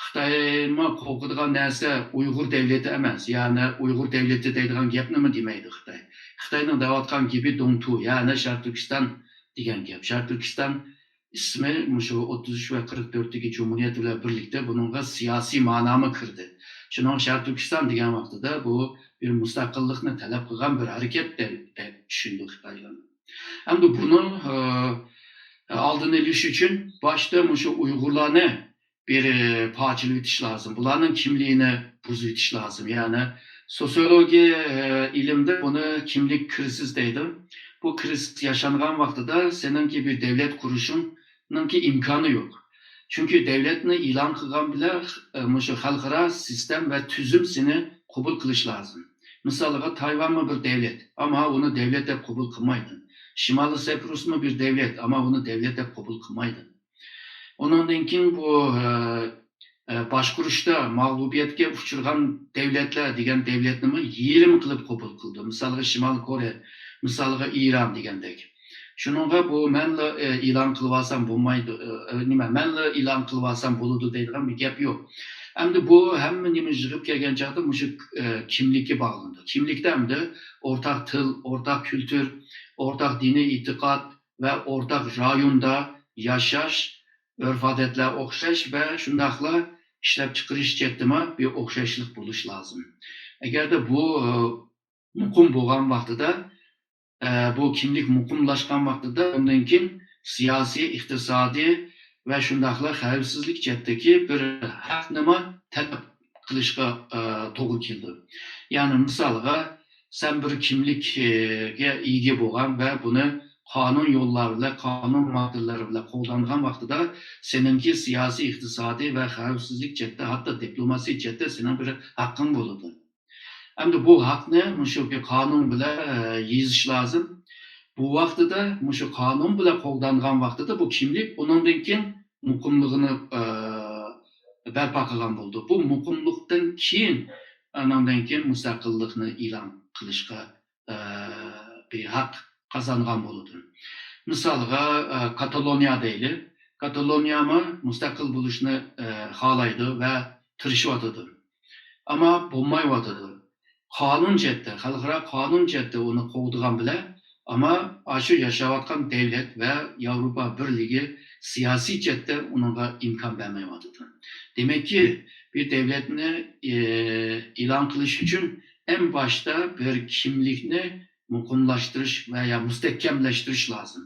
S2: Xitoyma qo'rqadigan narsa Uyg'ur davlati emas, ya'ni Uyg'ur davlati deydigan gapni demaydi Xitoy. Xitoyning deyotgan gapi Dongtu, ya'ni Sharq Turkiston degan gap. Sharq Turkiston ismi shu 33 va 44dagi Cumhuriyet bilan birlikda buningga siyosiy ma'nomi kirdi. Shuning Sharq Turkiston degan vaqtida bu bir mustaqillikni talab qilgan bir harakat deb tushundi Xitoylar. Endi buni oldini olish uchun boshda shu Uyg'urlarni bir parçalı itiş lazım. Bunların kimliğini buzub itiş lazım. Yani sosyoloji ilimde bunu kimlik krizi deydi. Bu kriz yaşanğan vaxtıda seninki bir devlet kuruşununki imkanı yok. Çünkü devletini ilan qilgan bile şu xalqaro sistem ve tüzüm seni kabul qilish lazım. Mesela Tayvan mı bir devlet ama onu devlet deb kabul qilmaydi. Şimali Siprus mu bir devlet ama onu devlet deb kabul qilmaydi. Ondan keyin bu boshqurishda mag'lubiyatga uchragan davlatlar degan davlatni yerim qilib qabul qildi. Misolga Shimoliy Koreya, misolga Iran degandek. Shuningga bu menla e'lon qilib olsam bo'lmaydi, menla e'lon qilib olsam bo'ladi deydigan bir gap yo'q. Endi bu hamma nima yig'ib kelgan chaqda shu kimlikka bog'landi. Kimlikda hamda o'rtaq til, o'rtaq kultur, o'rtaq diniy e'tiqod va o'rtaq rayonda yashash örf-adetler o'xshash va shundaqla ishlab chiqarish jihatdan bir o'xshashlik bo'lish lozim. Agarda bu muqim bo'lgan vaqtida, bu kimlik muqimlashgan vaqtida undan keyin siyosiy, iqtisodiy va shundaqla xavfsizlik jihatdagi bir haqnima talab qilishga to'g'ri keldi. Ya'ni misolga sen bir kimlikga ega bo'lgan va buni qonun yo'llari bilan, qonun moddalari bilan qo'llangan vaqtida seninki siyosiy, iqtisodiy va xavfsizlik jihatda, hatto diplomasiya jihatda sening bir haqqing bo'ladi. Endi bu haqni shu bir qonun bilan yezish lozim. Bu vaqtida shu qonun bilan qo'llangan vaqtida bu kimlik undan keyin muqimligini barpo qilgan bo'ldi. Bu muqimlikdan keyin andan keyin mustaqillikni e'lon qilishga bir haq qozongan bo'ldi. Misolga Kataloniya deyli. Kataloniya mustaqil bo'lishni xohlaydi va tirishyotdi. Ammo bo'lmayotdi. Qonun jihatda, xalqaro qonun jihatda uni qo'ydigan bilan, ammo shu yashayotgan davlat va Yevropa Birligi siyosiy jihatda unga imkon bermayotdi. Demakki, bir davlatni e'lon qilish uchun en başta bir kimlikni muqimlashtirish va ya mustahkamlashtirish lozim.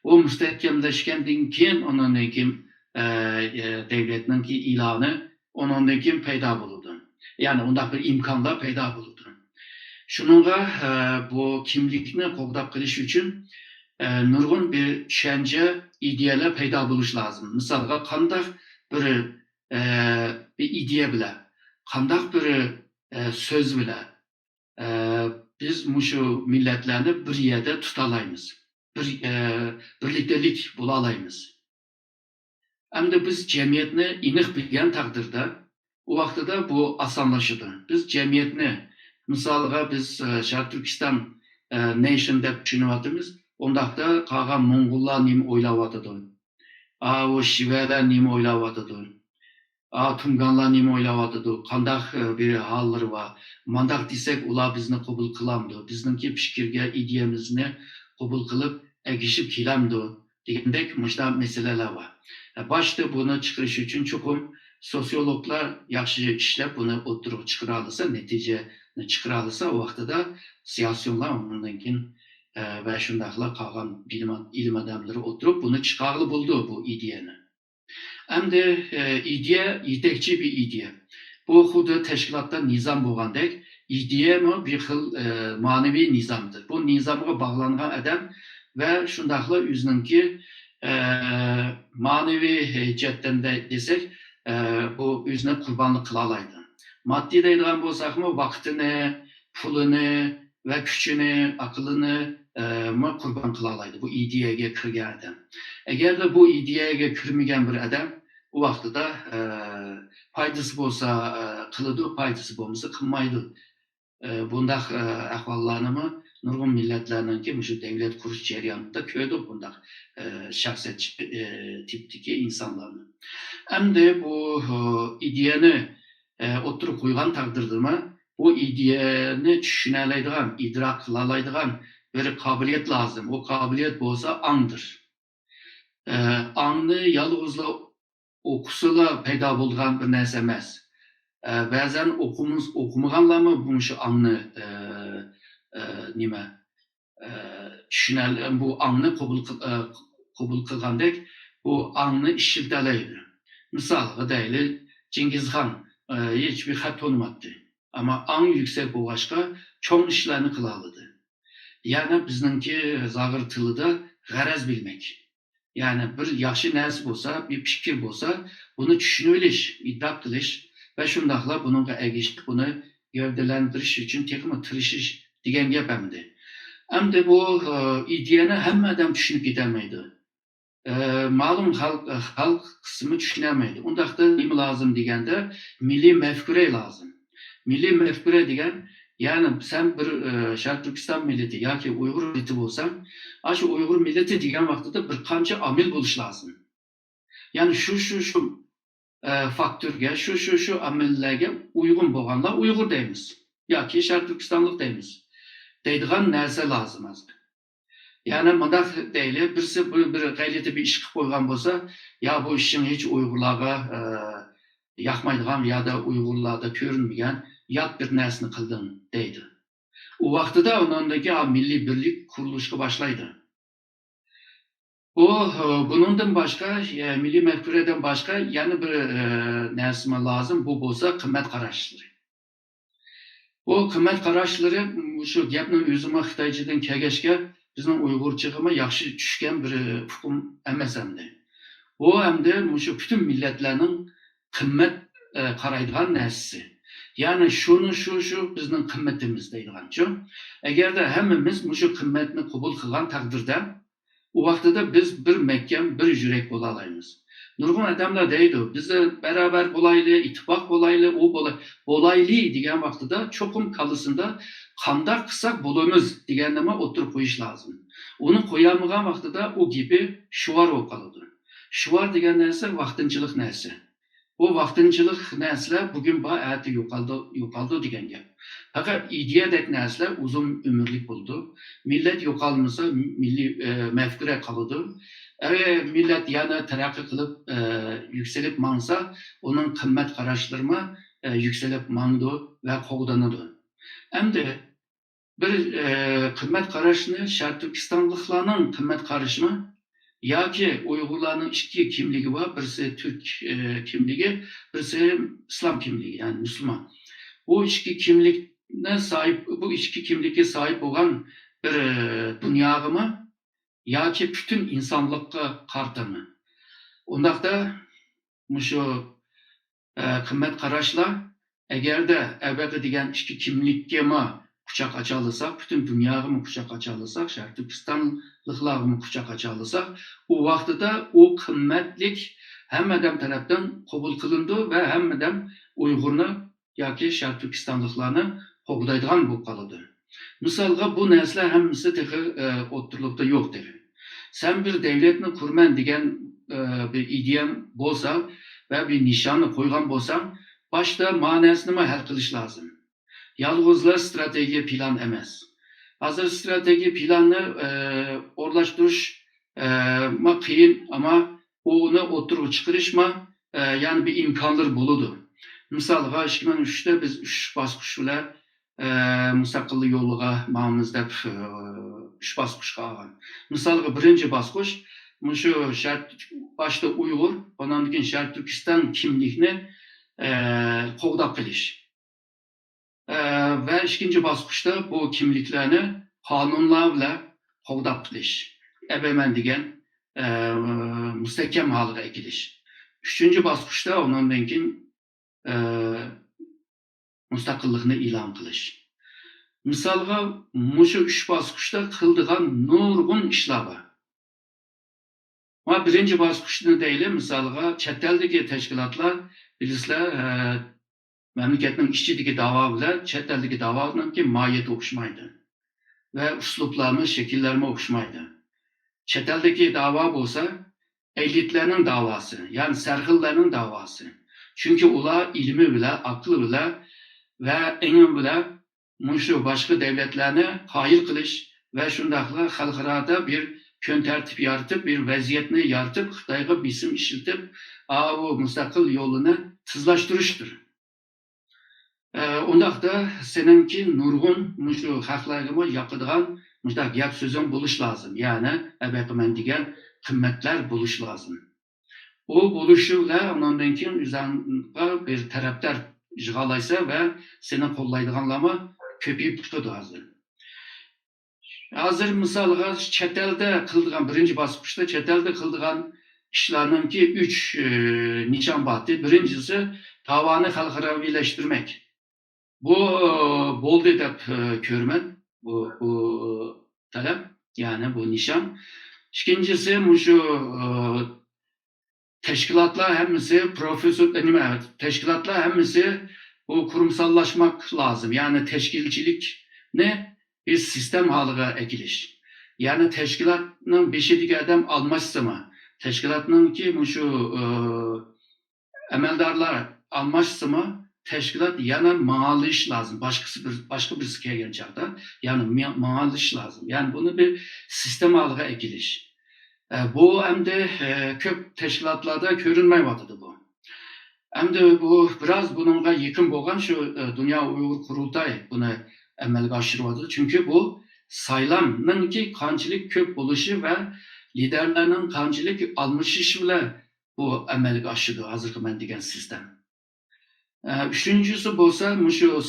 S2: O mustahkamlashgandan keyin undan keyin davlatning e'loni undan keyin paydo bo'ladi. Ya'ni unda bir imkonlar paydo bo'ladi. Shuningga bu kimlikni qo'llab qilish uchun nurg'un bir tushuncha, ideyalar paydo bo'lish lozim. Misolga qanday bir ideya bilan, qanday bir so'z bilan biz shu millatlarni bir yerda tutalaymiz. Birliktelik bo'la olamiz. Endi biz jamiyatni aniq bilgan taqdirda u vaqtida bu osonlashadi. Biz jamiyatni, misolga biz Sharq Turkiston nation deb tushunyapmiz. Undaqda qolgan Mo'ng'ullar nima o'ylayotdi? O Shivalar nima o'ylayotdi? Tunganlar nima o'ylayotdi? Qanday bir hollari bor? Mandaq desak, ular bizni qabul qilamdi. Bizningki fikrga, ideyamizni qabul qilib, agishib kelamdi degandek mushta masalalar bor. Boshda buni chiqarish uchun chuqur sotsiologlar yaxshi ishlab buni o'tirib chiqara olsa, natijani chiqara olsa, u vaqtida siyosiyonlar undan keyin va shundaqla qolgan ilm odamlari o'tirib buni chiqarib bo'ldi bu ideyani. Endi ideya yetakchi bir ideya. Bu xuddi tashkilotda nizam bo'lgandek, ideya bir xil ma'naviy nizamdir. Bu nizamga bog'langan odam va shundaqla o'ziningki ma'naviy jihatdan desak, bu o'zini qurbonlik qila oladi. Moddiy deydigan bo'lsakmi, vaqtini, pulini va kuchini, aqlini qurbon qila oladi bu ideyaga kirgan odam. Agarda bu ideyaga kirmagan bir odam u vaqtida foydasi bo'lsa qiladi, foydasi bo'lmasa qilmaydi. Bundaq ahvollarni nurg'un millatlarninki shu davlat qurish jarayonida ko'rdik bundaq shaxsiyat tipdagi insonlarni. Endi bu ideyani o'tirib qo'ygan taqdirda bu ideyani tushuna oladigan, idrok qila oladigan bir qobiliyat lozim. O qobiliyat bo'lsa angdir. Angni yolg'izla o'qisala paydo bo'lgan bir narsa emas. Ba'zan o'qimaganlarmi bu shu angni tushunadi, bu angni qabul qilgandek bu angni ishiltalaydi. Misolga deylik, Chingizxon hech bir xat tanimadi. Ammo ang yuksak bo'lg'achqa cho'ng ishlarni qila oladi. Ya'ni bizningki zag'ir tilida g'araz bilmak. Ya'ni bir yaxshi narsa bo'lsa, bir fikr bo'lsa, buni tushunib olish, idrok qilish va shundaqla bunga ergishib, buni gavdalantirish uchun texnik tirishish degan gap hamda. Endi bu ideyani hamma odam tushunib ketolmaydi. Ma'lum xalq qismi tushunolmaydi. Undaqda nima lozim deganda, milliy mafkura lozim. Milliy mafkura degan, ya'ni sen bir Sharq Turkiston millati yoki Uyg'ur millati bo'lsan, shu Uyg'ur millati degan vaqtida bir qancha omil bo'lish lozim. Ya'ni shu faktorga, shu omillarga uyg'un bo'lganlar Uyg'ur deymiz yoki Sharq Turkistonlik deymiz. Deydigan narsa lozim. Yani mındak değil, birisi bir gayreti bir iş qilib qo'ygan bo'lsa, ya bu ishing hech Uyg'urlarga yoqmaydigan ya da Uyg'urlarda ko'rinmagan yot bir narsani qilding deydi. U vaqtida undagi milliy birlik qurilishga boshlaydi. Bu bunundan başqa, milliy mafkuradan başqa yana bir narsama lazım, bu bo'lsa qimmat qarashlari. Bu qimmat qarashlari shu gapni o'zimga Xitoychadan kelgachga bizning Uyg'urchig'ima yaxshi tushgan bir hukm emas endi. Bu endi shu butun millatlarning qimmat qaraydigan narsasi. Yani şu bizning qimmatimiz deydigancha. Agarda hammamiz shu qimmatni qabul qilgan taqdirda, u vaqtida biz bir mahkam, bir yurak bo'la olamiz. Nurg'un odamlar deydi, bizni barabar bo'layli, ittifoq bo'layli, u bo'layli degan vaqtida cho'qim qalasında qanday qilsak bo'lamiz deganni o'tirib qo'yish lozim. Uni qo'yamagan vaqtida u gibi shuvar bo'lib qoladi. Shuvar degan narsa vaqtinchilik narsa. Bu vaqtinchilik narsalar bugun bor, erta yo'qoldi degan gap. Faqat ideyadek narsalar uzun ömürlük bo'ldi. Millat yo'qolmasa, milliy mafkura qoladi. Eğer millet yana taraqqiy qilib, yukselib mangsa, onun qimmat qarashlari yukselib mangdi va qo'g'danadi. Endi bir qimmat qarashni Sharq Turkistonliklarning qimmat qarashimi yoki Uyg'urlarning ikki kimligi var, birisi Türk kimligi, birisi İslam kimligi, yani Müslüman. Bu ikki kimlikne sahip, bu ikki kimlikka sahip bo'lgan bir dunyog'imi yoki bütün insonlikqa qartimi. Undaqda shu qimmat qarashlar agarda avvalgi degan ikki kimlikka quchoq ocha olsak, bütün dunyoga quchoq ocha olsak, Sharq Turkistonliklarga quchoq ocha olsak, u vaqtida u qimmatlik hammadan tarafdan qabul qilindi va hammadan Uyg'urni yoki Sharq Turkistonliklarni qo'g'daydigan bo'lib qoladi. Misalga bu narsalar hammasi texi o'ttirlikda yo'q dedi. Sen bir devletni kurman degan bir ideyan bo'lsa va bir nishonni qo'ygan bo'lsang, başta ma'nosini hal qilish lozim. Yalnızla strateji plan emas. Hazır strateji planını o'rlashtirish qiyin, ama onu o'tirib chiqarishma yani bir imkonlar bo'ladi. Misalga 2003'te biz 3 bosqich bilan mustaqillik yo'liga ma'miz deb 3 bosqichga olgan. Misalga birinchi bosqich shu başta Uyg'ur, ondan keyin Sharq Turkiston kimlikni qo'g'dab qilish. Ve ikinci bosqichda bu kimliklarni qonunlar bilan qo'g'dab qilish. Ebemen degan mustahkam holiga ekilish. Üçüncü bosqichda ondan keyin mustaqillikni e'lon qilish. Misalga shu 3 bosqichda qildigan nurg'un ishlar bor. Ama birinci bosqichni deyli, misalga chet eldagi tashkilotlar bilisizlar, memleketin işçideki dava bilan chet eldagi davoninki mohiyati o'xshamaydi va uslublarimiz, shakillarimiz o'xshamaydi. Chet eldagi davo bo'lsa, elitlarning davosi, ya'ni sarxillarning davosi. Chunki ular ilmi bilan, aqli bilan va ilmi bilan shu boshqa davlatlarni qoyil qilish va shundaqla xalqaro bir kun tartib yaratib, bir vaziyatni yaratib, Xitoyga bisim ishlatib, bu mustaqil yo'lini tizlashtirishdir. Ondaqda seninki nurg'un shu xalqlarga yoqadigan mustaq gap so'zing bo'lish lozim. Ya'ni abaqiman degan qimmatlar bo'lish lozim. O bo'lishlar ondan keyin o'zingga bir tarafdor yig'alaysa va seni qo'llaydiganlarni ko'payib ketadi hozir. Hozir misolga chet elda qildigan birinchi bosqichda chet elda qildigan ishlarninki 3 nishon bor. Birinchisi davoni xalqaroviylashtirmak. Bu bo'ldi deb ko'raman, bu talab, ya'ni bu nishon. İkincisi shu teşkilatlar hammasi teşkilatlar hammasi bu kurumsallaşmak lazım. Yani teşkilçilikni bir sistem haliga ekilish. Yani teşkilatning beshidagi adam almashsimi, teşkilatninki shu amaldorlar almashsimi, teşkilat yana mağalış lazım. Başka birisi kelgen çağda yani mağalış lazım. Yani bunu bir sistem alığa ekiliş. Bu hem de köp teşkilatlarda görünmeyevatıdı bu. Hem de bu biraz bununla yakın boğan şu Dünya Uygur Kurultay bunu emelge aşırıvadı. Çünkü bu saylamның ki kançılık köp buluşu ve liderlerinin kançılık almışışı bile bu emelge aşırı hazırkı ben degen sistem. Üçüncüsü bolsa şu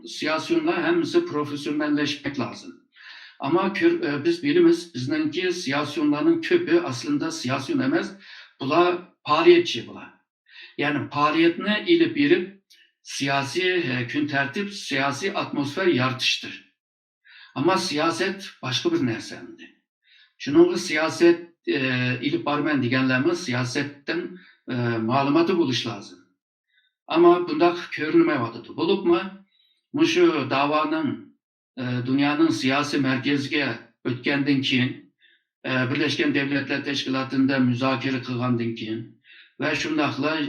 S2: siyasyonlar hemisi profesyonelleşmek lazım. Ama biz bilimiz, bizdenki siyasyonların köpü aslında siyasyon emez, bula faaliyetçi bula. Yani faaliyetine ilip irip siyasi gün tertip, siyasi atmosfer yaratıştır. Ama siyaset başka bir nersemdi. Şununla siyaset ilip barmen digenlerimiz siyasetten malumatı buluş lazım. Ama bunda görünmeye vatıdı. Bulup mu? Şu davanın dünyanın siyasi merkezge ötkenden keyin Birleşken Devletler Teşkilatı'nda müzakere kılgandan keyin ve şundakla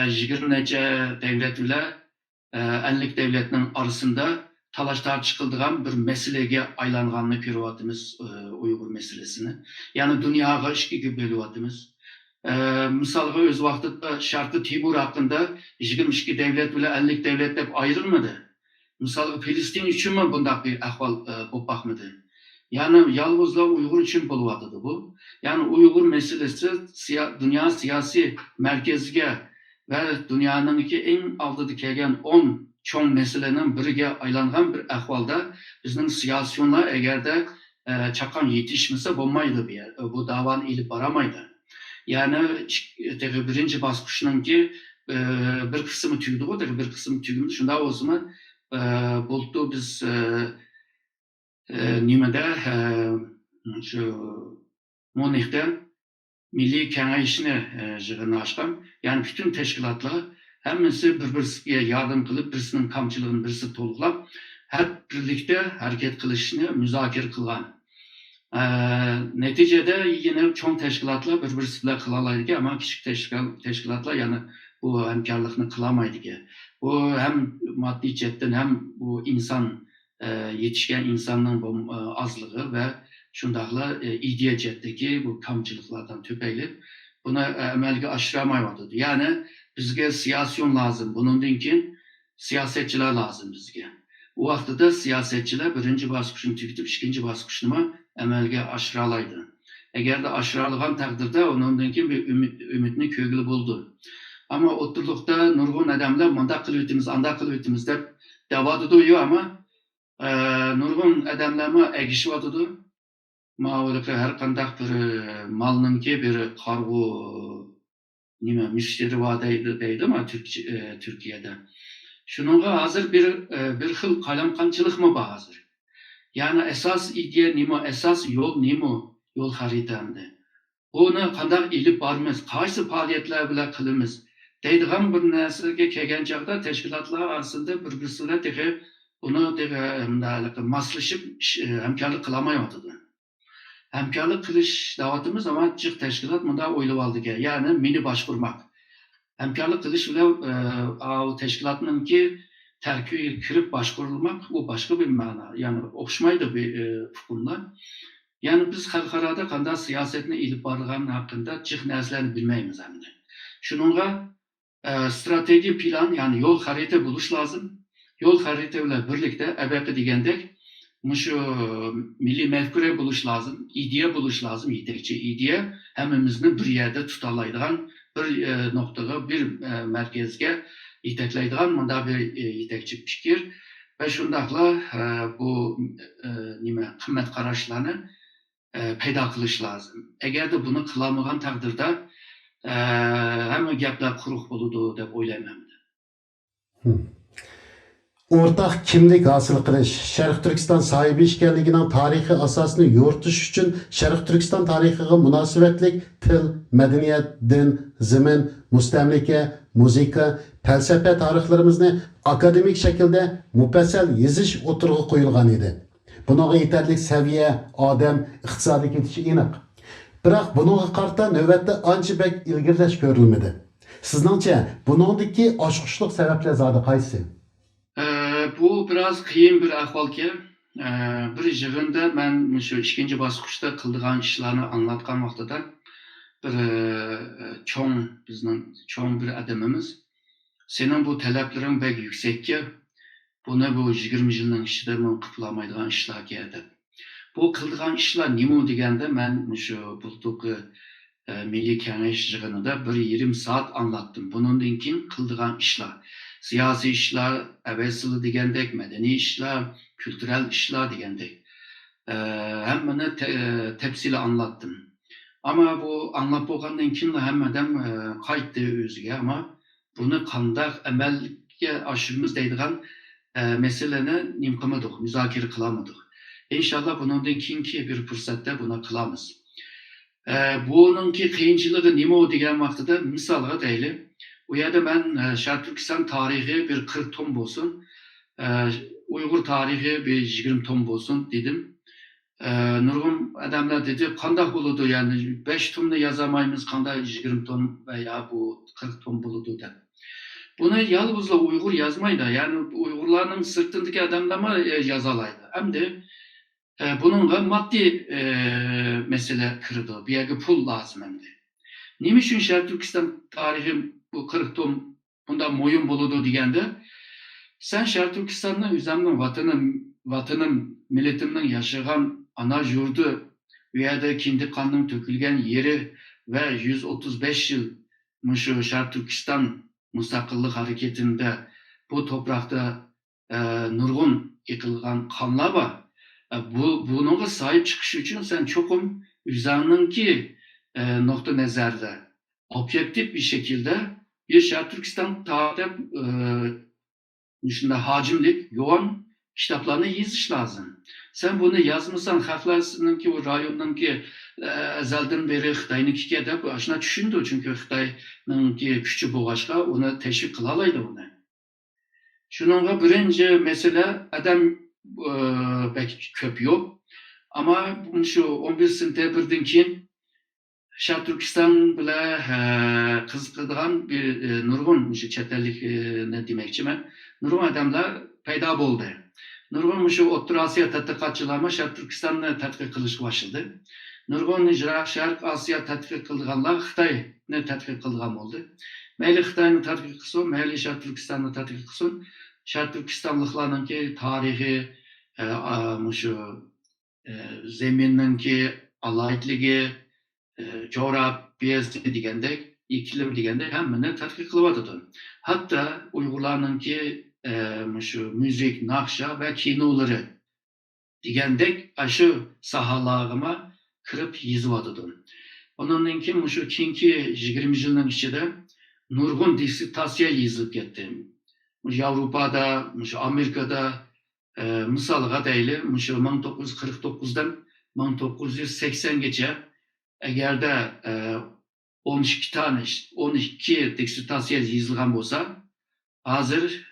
S2: 20 nece devlet ile 50 devletinin arasında talaş tartışıldığan bir meselege aylanganını görüyatımız Uygur meselesini. Yani dünyaga iki bölüyatımız. Misalga öz vaxtında Şarkı Timur hakkında 22 devlet ile 50 devlet dep ayrılmadı. Misalga Filistin için mi bundak bir ahval bop bakmadı? Yani yalnızla Uygur için buluvatıdı bu. Yani Uygur meselesi dünya siyasi merkezge ve dünyanın ki en altıda kelgen 10 çoğun meselenin birige aylangan bir ahvalda bizning siyasyonlar eğer de çakan yetişmese bulmaydı bir yer. Bu davanı ilip baramaydı. Yani birinci baskışının ki bir kısmı tüydü o, bir kısmı tüydü. Şunda o zaman buldu biz nimede şu Münih'te Milli Kengayişini jığını açkan. Yani bütün teşkilatlar hemisi birbirine yardım kılıp, birisinin kamçılığını birisi toluklap, hep birlikte hareket kılışını müzakere kılgan. Neticede yine çoğun teşkilatlar birbirisiyle kılalaydı ki ama küçük teşkilatlar yani bu hemkarlıkını kılamaydı ki. Bu hem maddi cetten hem bu insan yetişken insanın bu azlığı ve şundakla idiye cetteki bu kamçılıklardan tüpeylip buna emelge aşıramaymadı. Yani bizge siyasyon lazım. Bunun için siyasetçiler lazım bizge. O vaxtda da siyasetçiler birinci baskışını tüketip ikinci baskışını emelge aşıralaydı. Eğer de aşıralıgan takdirde onun için bir ümitini kögülü buldu. Ama oturlukta nurgun adamlar manda kılıvetimiz, anda kılıvetimiz de devadı duyuyor ama nurgun adamlarıma egişivadıdı. Mağluka her kandak bir malının ki bir kargo müşteri vadeydi deydi ama Türkiye'de. Şununla hazır bir hıl kalamkançılık mı hazır? Yani esas ideya nima, esas yol nima, yol haritamdı. Bunu kandak ilip barmız, qaysı faaliyetler bile kılımız. Deydiğim bir nesirge kelgen çağda teşkilatlar arasında birbirisiyle tehe bunu maslaşıp hemkarlık kılamayamadıdı. Hemkarlık kılış davatımız ama çık teşkilat bunda oylu aldı ki yani mini başvurmak. Hemkarlık kılış bile teşkilatının ki terkibi kırıp başvurulmak bu başka bir mana. Yani okşmaydı bir fukunla. Yani biz halkarada kanda siyasetini ilip barılan hakkında çık neslerini bilmeyimiz hem de. Şununla strateji plan yani yol harita buluş lazım. Yol haritayla birlikte ebeki digendek şu milli mefkure buluş lazım, ideya buluş lazım, yetekçi ideya hemimizin bir yerde tutalaydıgan bir noktada bir merkezge yetekleydigan mında bir yetekçi fikir ve şundakla bu kıymet karaşlarını peyda kılış lazım. Eğer de bunu kılamagan takdirde hem gaplar kuruq buludu deb oylayman.
S1: Ortak kimlik hasıl qilish, Sharq Turkiston sahibi ekanligining tarixiy asosini yo'ritish uchun Sharq Turkiston tarixiga munosabatlik til, madaniyat, din, zamin, mustamlika, muzika, falsafa tarixlarimizni akademik shaklda mufassal yozish o'tirg'i qo'yilgan edi. Bunga yetarlik saviya, odam, iqtisodiy ketishi aniq. Biroq bunga qarta navbatda ancha bak ilgirlash ko'rilmadi. Sizningcha buningdagi oshqishliq sabablar zodi qaysi?
S2: Bu biraz qiyin bir ahvolki, bir yig'inda men shu ikkinchi bosqichda qildigan ishlarni anglatgan vaqtida bir cho'ng bizning cho'ng bir adamimiz senin bu talablaring bek yuksakki, buni bu 20 yilning ichida men qilolmaydigan ishlarga deb. Bu qildigan ishlar nima deganda men shu bultuqi Milliy Kengash yig'inida 1,5 soat anlattım. Bundan keyin qildigan ishlar, siyosiy ishlar, avasili degandek, madaniy ishlar, kültürel ishlar degandek. Hammani tafsili anlattım. Ama bu anlab bo'lgandan keyin hammadan qaytdi o'ziga, ama buni qanday amalga oshiramiz deydigan meseleni nim qilmadik, muzokara qilamadik. İnşallah bundan keyingi bir fursatda buni qilamiz. Bununki qiyinchiligi nima degan vaqtida misolga deylik. U yerda men Sharq Turkiston tarixi bir 40 tom bo'lsin, Uyg'ur tarixi bir 20 tom bo'lsin dedim. Nurg'un adamlar dedi, qanday bo'ladi, ya'ni 5 tomni yozamaymiz, qanday 20 tom veya bu 40 tom bo'ladi deb. Buni yalnızla Uyg'ur yozmaydi, ya'ni Uyg'urlarning sirtidagi adamlar yozalaydi. Hamda bununla maddi mesele kırdı. Bir yerge pul lazım hem de. Nima üçün Şarkı Türkistan tarihi bu 40 tom bundan moyun buludu degende, sen Şarkı Türkistan'ın üzerinin vatanın, milletimden yaşayan ana yurdu veya kendi kanının tökülgen yeri ve 135 yıl şu Şarkı Türkistan müstakillik hareketinde bu toprakta nurgun yıkılgan kanlar var. Bununla sahip çıkış için sen çokum üzerininki nokta nezerde objektif bir şekilde bir Şarkı Türkistan tarihinde hacimlik, yoğun kitaplarını yazış lazım. Sen bunu yazmışsan halklarınınki, o rayonunki ezelden beri Xitay'ınki de aşına düşündü. Çünkü Xitay'ınki küçük boğaçka onu teşvik kılalaydı onu. Şununla birinci mesele adam belki köp yok. Ama şu 11 sentyabrdan keyin Şarkı Türkistan bile kızgıdığan bir nurgun chet ellik ne demekçimen nurgun adamlar payda bo'ldi. Nurgun şu O'rta Osiyo tadqiqotchilari Şarkı Türkistan'ni tadqiq qilishga boshladi. Nurgun Şarkı Osiyo tadqiq qilganlar Xitoyni tadqiq qilgan bo'ldi. Mayli Xitoyni tadqiq qilsin, mayli Şarkı Türkistan'ni tadqiq qilsin, Şarkı Türkistanliklarninki tarihi şu zeminninki alaytligi, coğrafyası degandek, iklim degandek hammani tadqiq qilyotdi. Hatta Uyg'urlarninki şu müzik, naqsha ve kinolari degandek shu sahalarga kirib yozayotdi. Ondan keyin shu keyingi 20 yilning ichida nurg'un dissertatsiya yozilib ketdi. Avrupa'da, Amerika'da misolga deylik, 1949'dan 1980gacha agarda 12 tane 12 dissertatsiya yozilgan bo'lsa, hozir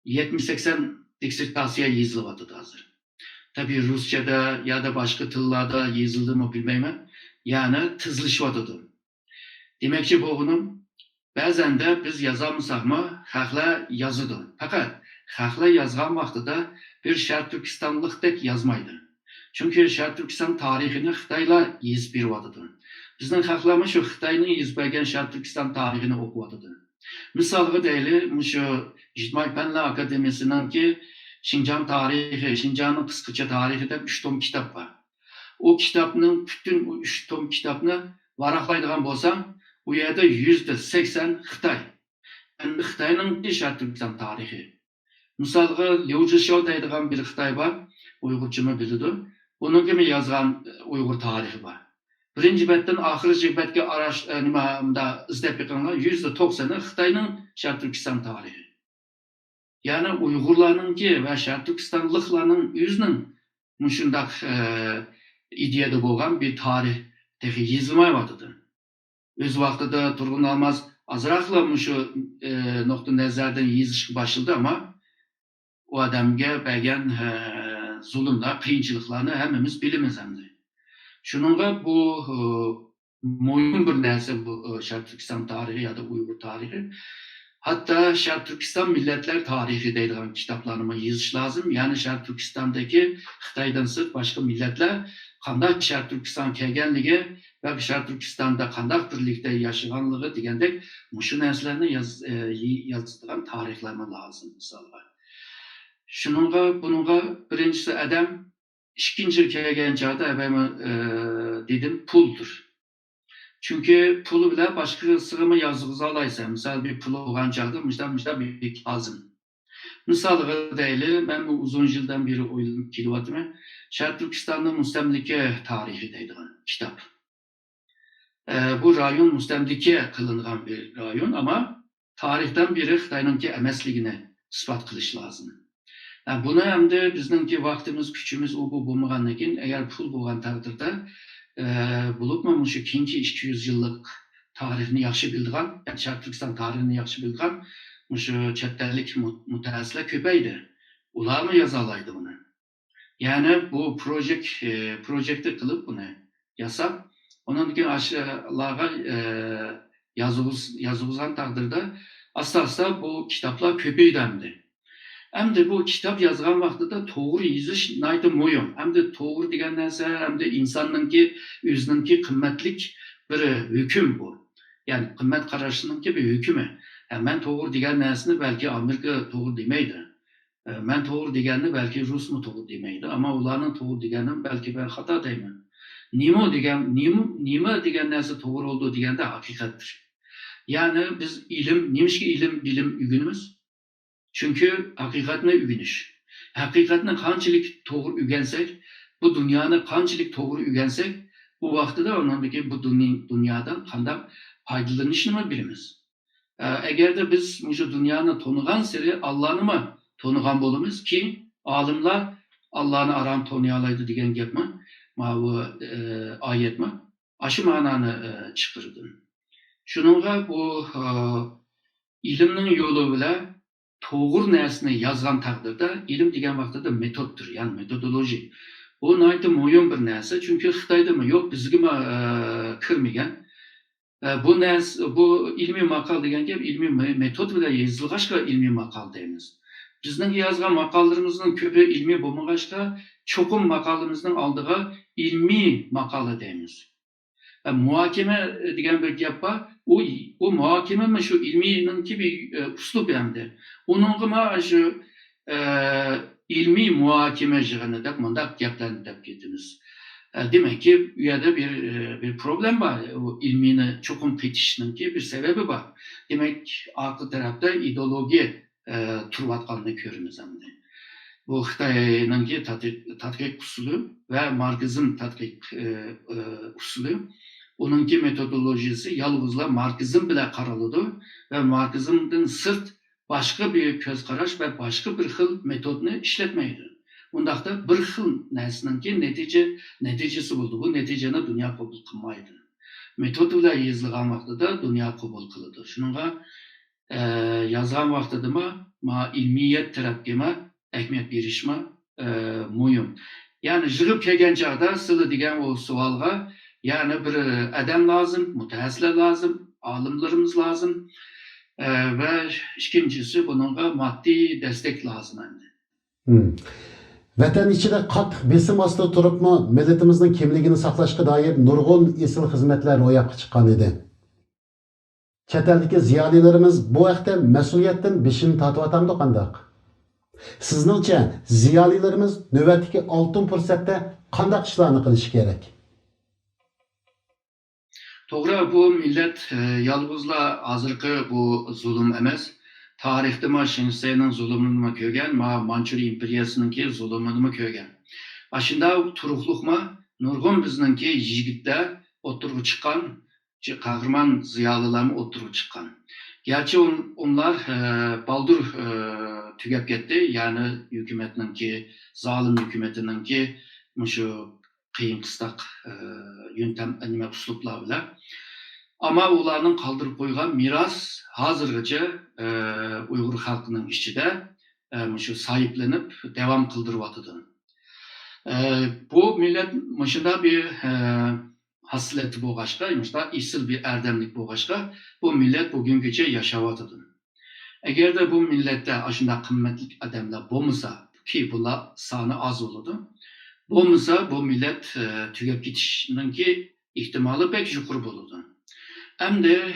S2: 70-80 dissertatsiya yozilyapti hozir. Tabii Rusça'da ya da başka tillarda yazıldı mı bilmeyim. Yani tizlishyapti. Demekçi bunun bazen de biz yazamızsak mı xalqlar yazıdı. Fakat xalqlar yazgan vaqtida bir Şarkı Türkistanlıkdek yazmaydı. Çünkü Şarkı Türkistan tarihini Xitaylar yazıp beryapti. Bizning xalqlarimiz şu Xitayning yazıp bergan Şarkı Türkistan tarihini o'qiyapti. Misolga deylik, şu İctimai Fanlar Akademiyasininki Şinjan tarihi, Şinjan'ın kıskaça tarihi de 3 tom kitap var. O kitapның bütün 3 tom kitapını varaqlaydigan bo'lsam, u yerda %80 Xitoy. Endi Xitoyning Şarkı Türkistan tarihi. Misolga Liu Zhixiao deydigan bir Xitoy var, Uyg'urchami biladi. Buningki yozgan Uyg'ur tarihi var. Birinci betdan oxirgi betga izlab yiqilgan %90'ı Xitoyning Şarkı Türkistan tarihi. Yani Uyg'urlarninki ve Şarkı Türkistanliklarning o'zining shundaq ideyada bo'lgan bir tarix texi yozilmayapti. O'z vaqtida Turg'un Almaz azroqla shu nuqta nazardan yozishga boshladi, ama o odamga bergan zulmlar, qiyinchiliklarni hammamiz bilamiz endi. Shuningga bu moyun bir narsa bu Şark Türkistan tarihi ya da Uygur tarihi. Hatta Şark Türkistan Milletler Tarihi deydigan kitaplarını yazış lazım. Yani Şark Türkistan'daki Xitaydan sırt başka milletler qanday Şark Türkistan kelganligi ve Şark Türkistan'da qanday birlikte yaşaganlığı degandek mushu narsalarni yozadigan tarixlarni lazım misalga. Şununla bununla birincisi adam ikkinchi kelgan chog'da dedim puldur. Çünkü pulu bilan boshqasiga yozg'iza olasiz. Misol bir pul olgan chog'da mishda bir lazım. Misalga deyli, ben bu uzun yıldan beri o'ylanib kelyapman. Sharq Turkistonning mustamlika tarihi deydigan kitap. Bu rayon mustamlika qilingan bir rayon ama tarixten beri Xitoyninki emasligini isbot qilish lazım. Yani bunu hem de bizningki vaqtimiz, kuchimiz u bu bo'lmagandan keyin agar pul bo'lgan taqdirda bulupmu şu keyingi 200 yıllık tarihini yaxshi bildigan, yani Sharq Turkiston tarihini yaxshi bildigan şu chet ellik mutaxassislar ko'paydi. Ularmi yoza oladi buni. Yani bu projekti qilib buni yasab, ondan keyin aşılarga yozilgan taqdirda asta bu kitaplar ko'paydi hamda. Hem de bu kitap yazgan vaqtida to'g'ri yozish nayta muhim. Hem de to'g'ri degan narsa, hem de insonninki o'zininki qimmatlik bir hukm bu. Yani qimmat qarashininki bir hukmi. Men to'g'ri degan narsani balki Amerika to'g'ri demaydi. Men to'g'ri deganni balki Rusmi to'g'ri demaydi. Ama ularning to'g'ri deganini balki ben xato deyman. Nima degan narsa to'g'ri bo'ldi deganda haqiqatdir. Yani biz nimishki bilim o'rganamiz? Çünkü hakikatine ügünüş. Hakikatine qanchalik to'g'ri ügensek, bu dünyani qanchalik to'g'ri ügensek, bu vaqtida onandaki bu dünyadan qanday foydalanishni bilamiz. Eğer de biz şu dünyani tonigan seri Allah'ını mı tonigan bo'lamiz ki olimlar Allah'ını aram toniyalaydı degan gapmi? Bu oyatmi? Aşı ma'noni chiqirdi. Shuningga bu ilimning yo'li bilan to'g'ri narsani yozgan taqdirda ilm degan vaqtida metoddir, ya'ni metodoloji. Bu nayta muhim bir narsa, chunki Xitoydami yo'q, bizga kirmagan. Bu ilmiy maqol degan gap ilmiy metod bilan yozilg'achqa ilmiy maqol deymiz. Bizning yozgan maqollarimizning ko'pi ilmiy bo'lmag'achqa, cho'qim maqolamizning oldiga ilmiy maqola deymiz. Muhokama degan bir gap bor. O muhokama şu ilmininki bir uslub hamda. Onunga şu ilmiy muhokama yig'ini deb mundaq gaplarni deb ketamiz. Demek ki bu yerda bir problem var. O ilmini cho'qim ketishninki bir sebebi var. Demek arka tarafta ideologiya turayotganini ko'ramiz hamda. Bu Xitoyninki tadqiq usuli va Marksizm tadqiq usuli. Onunki metodolojisi yalnızla Marksizm bilan qaraladi ve Marksizmdan sırt başka bir ko'z qarash ve başka bir xil metodni ishlatmaydi. Undaqda bir xil narsaningki neticesi bo'ldi. Bu neticeni dünya qabul qilmaydi. Metod bilan yozilgan vaqtida dunyo qabul qiladi. Shuningga yozgan vaqtida ilmiyat tarafga ahamiyat berishma muhim. Yani yig'ib kelgan chog'da sizlar degan o savolga yani bir adam lazım, mutaxassislar lazım, alimlerimiz lazım ve ikincisi bununla maddi destek lazım.
S1: Vatan ichida qattiq besim ostida turibmi millatimizning kimligini saqlashga doir nurg'un esil xizmatlar ro'yobga chiqqan edi. Chet eldagi ziyolilarimiz bu vaqtda mas'uliyatdan beshini tortyapti qandaq? Sizningcha ziyolilarimiz navbatdagi oltin fursatda qanday ishlarni qilishi kerak?
S2: To'g'ri, bu millet yalnızla hozirgi bu zulm emas. Tarixda Şinse'nin zulmini ko'rgan, Manchur imperiyasininki zulmini ko'rgan. Ashunda turuqliqma nurg'un bizningki yigitlar o'tirib chiqqan, qahramon ziyolilarni o'tirib chiqqan. Gerçi onlar baldur tugab ketdi, ya'ni hukumatninki, zolim hukumatiningki shu qiyin qistak yöntem uslublar bilan. Ama ularning qoldirib qo'ygan miros hozirgacha Uyg'ur xalqining ichida shu sahiplenib devam qildiryapti. Bu millet shunda bir hasleti boğaşka, işte isil bir erdemlik boğaşka bu millet bugünküçe yaşavatıdı. Eğer de bu millette aşında kıymetli adamlar bulmasa ki bunlar sani az olurdu. Bulmasa bu millet tügep gitişinin ki ihtimali pek yukarı bulurdu. Hem de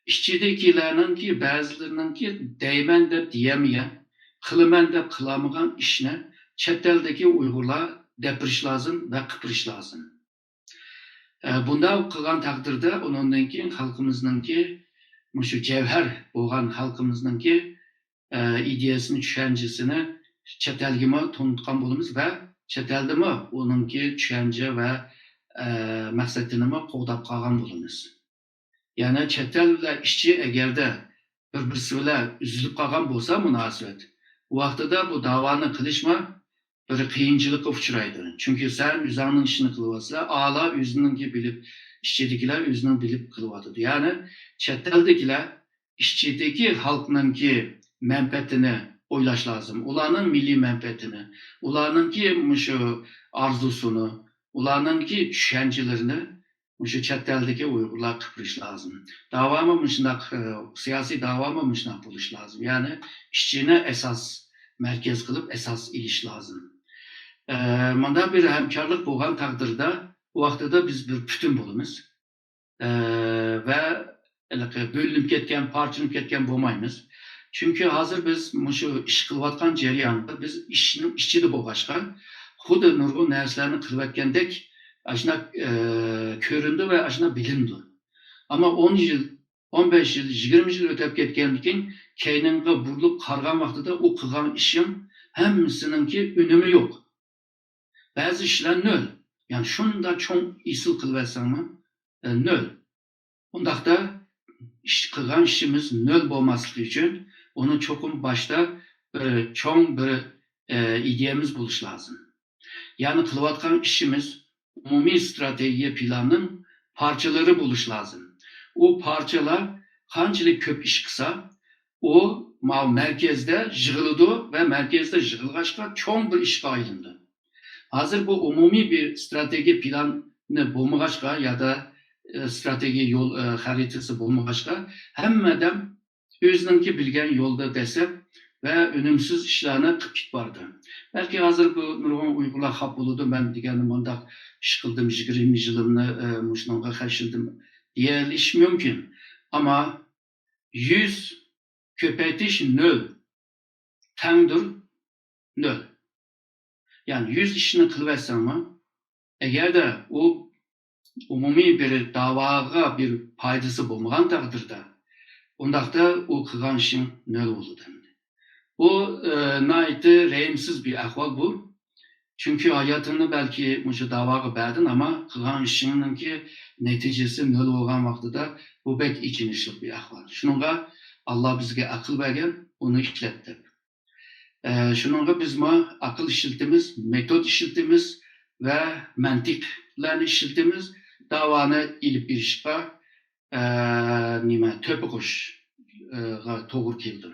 S2: işçidekilerinin ki bazılarının ki değmen de diyemeyen, kılımen de kılamayan işine çeteldeki Uygurlar depiriş lazım ve kıpırış lazım. Bunda kılgan takdirde onundan ki halkımızdan ki şu cevher olan halkımızdan ki ideyasını, düşüncesini çetelge mi tanıtkan bulumuz ve çetelde mi onun ki düşünce ve maksatını mı qoğdap kalgan bulumuz. Yani çetelde işçi eğer de bir-birisiyle üzülüp kalgan bolsa münasebet. Bu vaxtıda bu davanı kılışma bir kıyınçılık uçuraydı. Çünkü sen üzerinin işini kılıvasla, ağla üzünün ki bilip, işçidekiler üzünün bilip kılıvatıdı. Yani çeteldekiler işçideki halkının ki menfaatini oylaş lazım. Ulanın milli menfaatini, ulanın ki şu arzusunu, ulanın ki düşüncelerini şu çeteldeki Uygurlar kıpırış lazım. Davamamışnak, siyasi davamamışnak buluş lazım. Yani işçine esas merkez kılıp esas iliş lazım. Manda bir hemkarlık boğan takdirde bu vaxtıda biz bir bütün bulumuz. Ve bölünüp ketken, parçalanıp ketken bulmayımız. Çünkü hazır biz şu iş kılvatkan ceryanında biz işçi de boğaşka, hudu nurgu nerslerini kılvatkendek aşına köründü ve aşına bilindi. Ama 10 yıl, 15 yıl, 20 yıl ötep ketkendikin keynenge burulup kargan vaxtıda o kılgan işin hemisininki önemi yok. Bazı işler nöl. Yani şunu da çok isil kılversen mi? Nöl. Ondakta kılgan işimiz nöl olması için onu çokum başta çok bir ideyemiz buluş lazım. Yani kılvatkan işimiz umumi strateji planının parçaları buluş lazım. O parçalar hançılık köp iş kısa o merkezde jığılıdı ve merkezde jığılgaçka çok bir iş ayrıldı. Hazır bu umumi bir strateji planını bulmagaçka ya da strateji yol haritası bulmagaçka hemmeden özününki bilgen yolda desep ve önümsüz işlerine kıpit vardı. Belki hazır bu nurgun Uygurlar hap buludu, ben digenim onda şıkıldım, 20 yılımını muşnonga kaçıldım diye iş mümkün. Ama 100 köpetiş nöl, tandır nöl. Yani 100 işini kılıversen mi, eğer de o umumi bir davaya bir paydası bulmayan takdirde, ondakta o kılgan işin nöl oldu demdi. Bu naiti reyimsiz bir ahval bu. Çünkü hayatını belki bu davaya verdin ama kılgan işinin ki neticesi nöl olan vaxtıda bu pek ikinişlik bir ahval. Şununla Allah bizge akıl vergen, onu işletti. Şununla biz akıl işiltimiz, metot işiltimiz ve mentiklerini işiltimiz davanı ilip bir işqa töpü koş toğur kildi.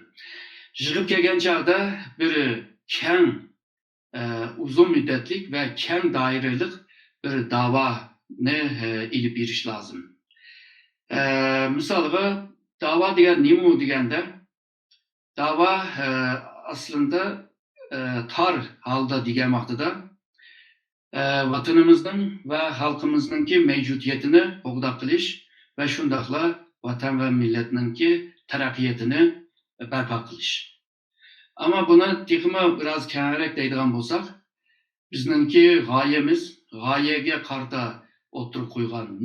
S2: Jığıp kelgen çağda bir keng uzun müddetlik ve keng dairelik bir davanı ilip bir iş lazım. Misalga dava degen nemu degende dava aslında tar halda degen vaxtıda vatanımızın ve halkımızın ki mevcudiyetini oğda kılış ve şundakla vatan ve milletinin ki terakkiyetini berpa kılış. Ama buna dikime biraz kenarek deydiğen bolsak, bizninki gayemiz, gayege karta oturup koygan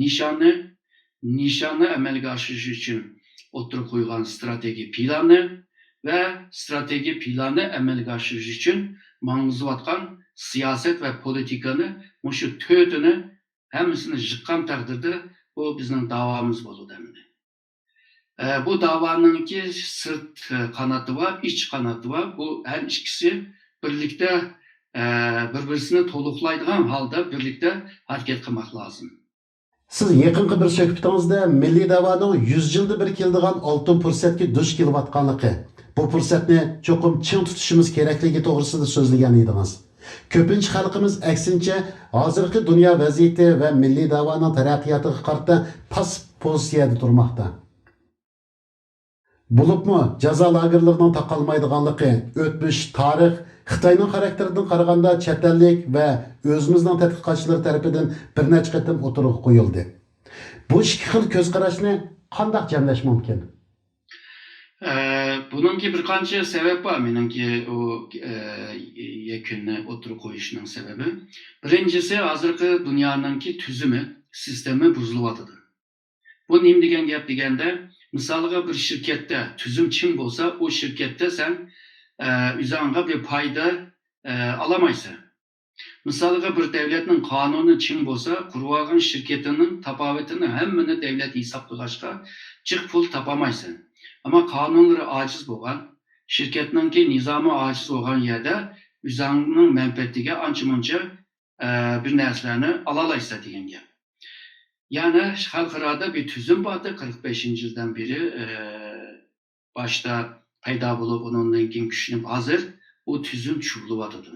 S2: nişanı emelge aşış için oturup koygan strateji planı ve strateji planı emelge aşış için mangızıvatkan siyaset ve politikanı, şu tötünü hemisini jıkkan takdirde bu bizim davamız bolu demdi. Bu davanın ki sırt kanatı var, iç kanatı var. Bu her ikisi birlikte birbirini toluklaydıgan halda birlikte hareket kılmak lazım.
S1: Siz yakınki bir söhbetinizde Milli Davanın 100 yılda bir keldigan altın fursatga duch kelayotganligi, bu fursatni cho'qim ching tutishimiz kerakligi to'g'risida so'zlagan edingiz. Ko'pincha xalqimiz aksincha hozirgi dunyo vaziyati va milliy da'voning taraqqiyotiga qarata past pozitsiyada turmoqda. Bulubmu jazo lagerlarining taqalmaydiganligi, o'tmish tarix Xitoyning xarakteridan qaraganda chet ellik va o'zimizning tadqiqotchilar tarafidan bir necha qatim o'tirib qo'yildi. Bu ikki xil ko'z qarashni qanday jamlash mumkin?
S2: Bununki bir qancha sebep var menimki o yakuni o'tirib qo'yishning sebebi. Birinchisi hozirgi dunyoninki tuzumi, sistemi buzilyotidi. Bu nima degan gap deganda, misoliga bir shirkatda tuzum chin bo'lsa, o shirkatda sen o'zingga bir foyda olamaysan. Misoliga bir davlatning qonuni chin bo'lsa, qurib olgan shirkatining tapovitini hammani davlat hisob qilishga jiq pul topamaysan. Ama qonunlari aciz bo'lgan, shirkatninki nizomi aciz bo'lgan yerda o'zingning manfaatiga ancha-muncha bir narsalarni olalaysan degan gap. Yani xalqaro bir tuzum vardı 45 yıldan beri başta paydo bo'lib, undan keyin kuchlanib hozir o tuzum cho'g'liyotidir.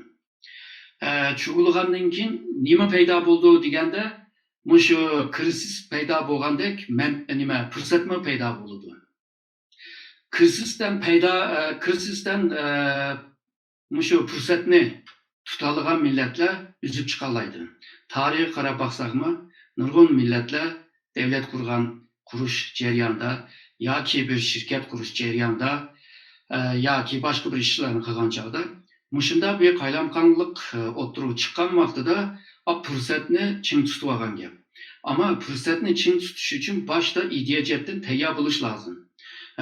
S2: Cho'g'lagandan keyin nima paydo bo'ldi deganda, shu krizis paydo bo'lgandek nima fursatmi paydo bo'ldi. Krizisdan shu fursatni tutalagan millatlar üzüp chiqalaydi. Tarixga qarab baqsaqmi, nurg'un millatlar davlat qurish jarayonida yoki bir shirkat qurish jarayonida yoki boshqa bir ishlarni qilgan chog'da mushunda bir qaylamqonlik o'tirib chiqqan vaqtida fursatni chin tutib olgan gap. Ama fursatni chin tutish uchun boshda ideyajetdan tayyor bo'lish lozim.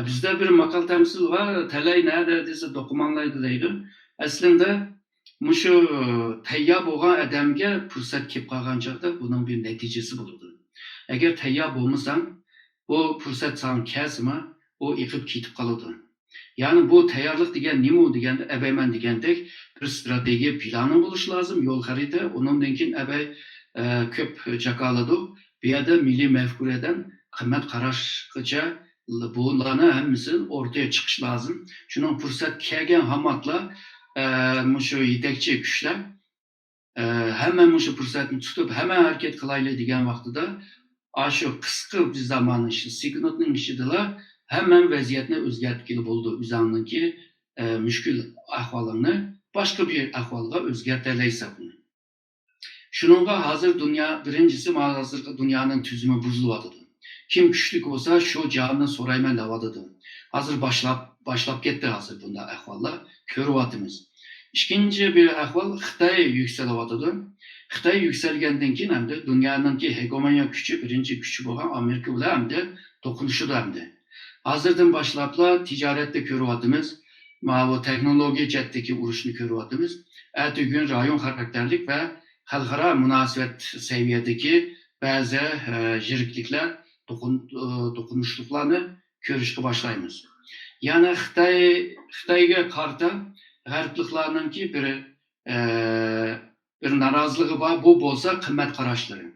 S2: Bizde bir makal temsil var, talay nerede dese dokumanlaydı deydi. Aslında şu tayyor bo'lgan adamga fursat kelib qolgan chog'da buning bir neticesi bo'ladi. Agar tayyor bo'lmasang, bu fursat sana kelsa, o yiqib ketib qoladi. Yani bu tayyorlik degan nima deganda, abayman degandek bir strategiya plani bo'lishi lozim, yo'l xarita, undan keyin abay ko'p jakaladi. Bu yerda milliy mafkuradan qimmat qarashgacha bunlarni hammasini o'rtaga chiqish lozim. Shuning fursat kelgan hammatla shu yetakchi kuchlar hamma shu fursatni tutib, hamma harakat qilaylik degan vaqtida shu qisqa bir zamon ishi, sekundning ichida hamma vaziyatni o'zgartirib kelib bo'ldi. O'zingizki mushkul ahvolingni boshqa bir ahvolga o'zgartiraysan. Shuningga hozir dunyo birinchisi hozirgi dunyoning tuzumi buzilyotdi. Kim güçlük olsa şu canını sorayman davadadı. Hazır başlap ketdi hazır bunda ahvallar ko'ryapmiz. İkinci bir ahval Xitoy yükselyapti. Xitoy yükselgandan keyin hamda dunyoninki hegemoniya kuchi, birinchi kuchi bo'lgan Amerika bilan hamda to'qinishdi hamda. Hozirdan boshlabla tijoratda ko'ryapmiz. Mana bu texnologiya jihatdagi urushni ko'ryapmiz. Ertaga rayon xarakterlik va xalqaro munosabat saviyadagi ba'zi yirikliklar dokunuşluklarını görüşke başlayımız. Yani Xitayga qarta g'arbliklarninki bir narazılığı var, bu bo'lsa qimmat qarashlari.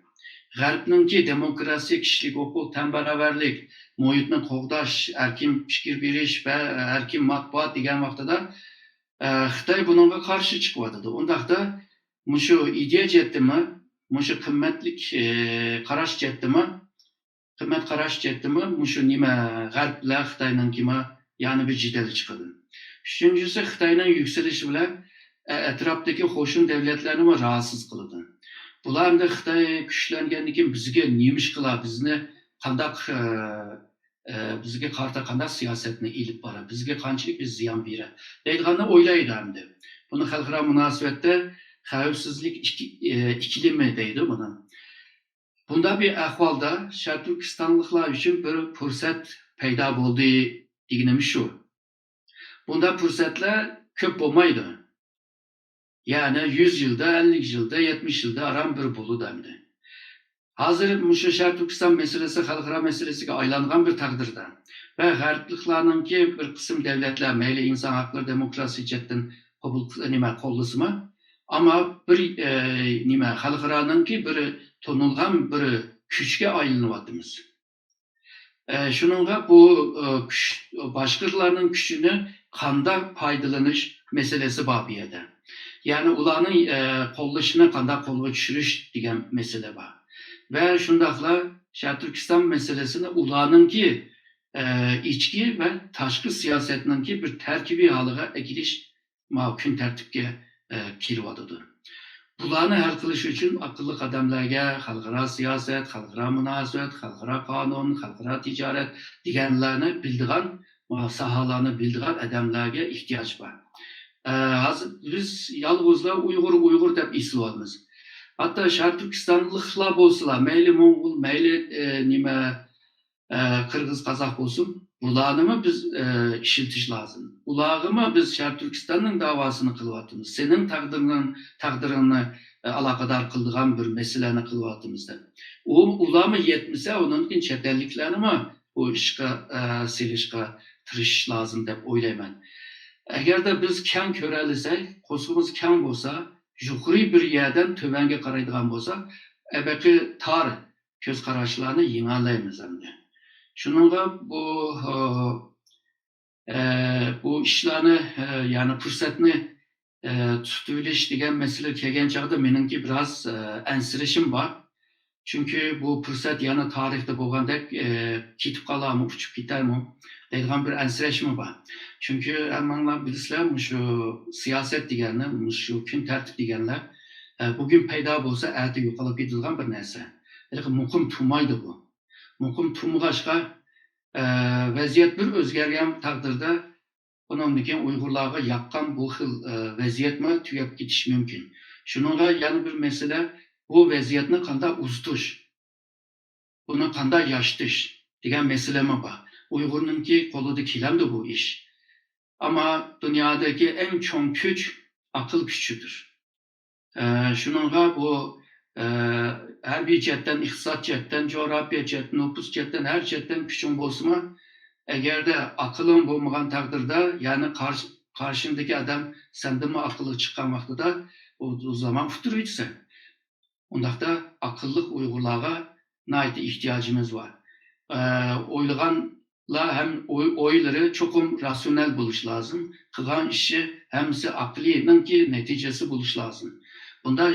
S2: G'arbninki demokrasiya, kishilik huquq, tengbarobarlik, muhitni qo'g'dash, erkin fikr berish va erkin matbuot degan vaqtida Xitoy bunga qarshi chiqyapti. Undaqda shu ideya jihatdimi, shu qimmatlik qarash jihatdimi, qimmat qarash jihatdimi, shu nima g'arblar Xitoyning kima yani bir jidal chiqadi. Uchinchisi Xitoyning yuksalishi bilan atrofdagi qo'shni davlatlarni rahatsız qiladi. Bular endi Xitoy kuchlangandan keyin bizga nima ish qiladi, bizni qandaq bizga qarta qandaq siyosatni ilib boradi, bizga qanchalik bir ziyon beradi deydiganni o'ylaydi endi. Buni xalqaro munosabatda xavfsizlik iklimi deydi buni. Bunda bir ahvolda Sharq Turkistonliklar uchun bir fursat paydo bo'ldi deganim shu. Bunda fursatlar ko'p bo'lmaydi. Yani 100 yılda, 50 yılda, 70 yılda aram bir buludu endi. Hazır shu Sharq Turkiston meselesi xalqaro meselesiga aylangan bir taqdirda ve g'arbliklarninki bir qism davlatlar mayli inson haqlari, demokrasiya jihatdan qo'llasimi, ama bir xalqaroninki bir tonilgan bir kuchga aylanyapmiz. Shuningga bu boshqalarning kuchini qanday foydalanish meselesi bor bu yerda. Yani ularning qo'llashini qanday qo'lga tushirish degan masala bor. Va shundaqla Sharq Turkiston masalasini ularningki ichki va tashqi siyosatninki bir tarkibiy holiga egilish kun tartibga kelyotidi. Bularni hal qilish uchun aqlli qadamlarga xalqaro siyosat, xalqaro munosabat, xalqaro qonun, xalqaro tijorat deganlarni bildigan, sohalarni bildigan odamlarga ehtiyoj bor. Hozir biz yolg'izlar Uyg'ur deb eslayapmiz. Hatto Sharq Turkistonliklar bo'lsalar, mayli Mo'ng'ul, mayli nima Qirg'iz, Qozoq bo'lsin, bularni biz ishiltish lozim. Ularga biz Sharq Turkistonning davosini qilyapmiz. Sening taqdirini aloqador qiladigan bir masalani qilyapmiz deb. Ularni yetmasa, undan chet elliklarni bu ishga selishga tirishish lozim deb o'ylayman. Agarda biz keng ko'ra olsak, qo'sqimiz keng bo'lsa, yuqori bir yerdan tövanga qaraydigan bo'lsak, abaqi tor ko'z qarashlarni yengalaymiz endi. Shuningga bu ishlarni, ya'ni fursatni tutib olish degan masala kelgan chog'da meningki biroz ansirishim bor. Chunki bu fursat yana tarixda bo'lgandek ketib qolarmi, uchib ketarmi deydigan bir ansirashim bor. Chunki hammanglar bilasizlar, shu siyosat deganlar, shu kun tartib deganlar bugun paydo bo'lsa, erta yo'qolib ketadigan bir narsa. Lekin muqim turmaydi bu. Muqim turmag'achqa vaziyat bir o'zgargan taqdirda bundan keyin Uyg'urlarga yoqqan bu xil vaziyatmi tugab ketish mumkin. Shuningga yana bir masala, bu vaziyatni qanday uzitish, buni qanday yoshitish degan masalami bor. Uyg'urningki qo'lida kelamdi bu ish. Ammo dunyodagi eng chong kuch aql kuchidir. Shuningga bu harbiy jihatdan, iqtisod jihatdan, jo'rafiya jihatdan, nüfus jihatdan, har jihatdan kuching bo'lsa-mu, agarda aqling bo'lmagan taqdirda, ya'ni qarshindagi odam sendanmi aqli chiqqan vaqtida, o zaman futuriysan. Undaqda aqlli Uyg'urlarga nayt ehtiyojimiz var. O'ylaganlar ham o'ylari cho'qim rasional bo'lish lozim. Qilgan ishi hamsi aqlininki natijasi bo'lish lozim. Bunda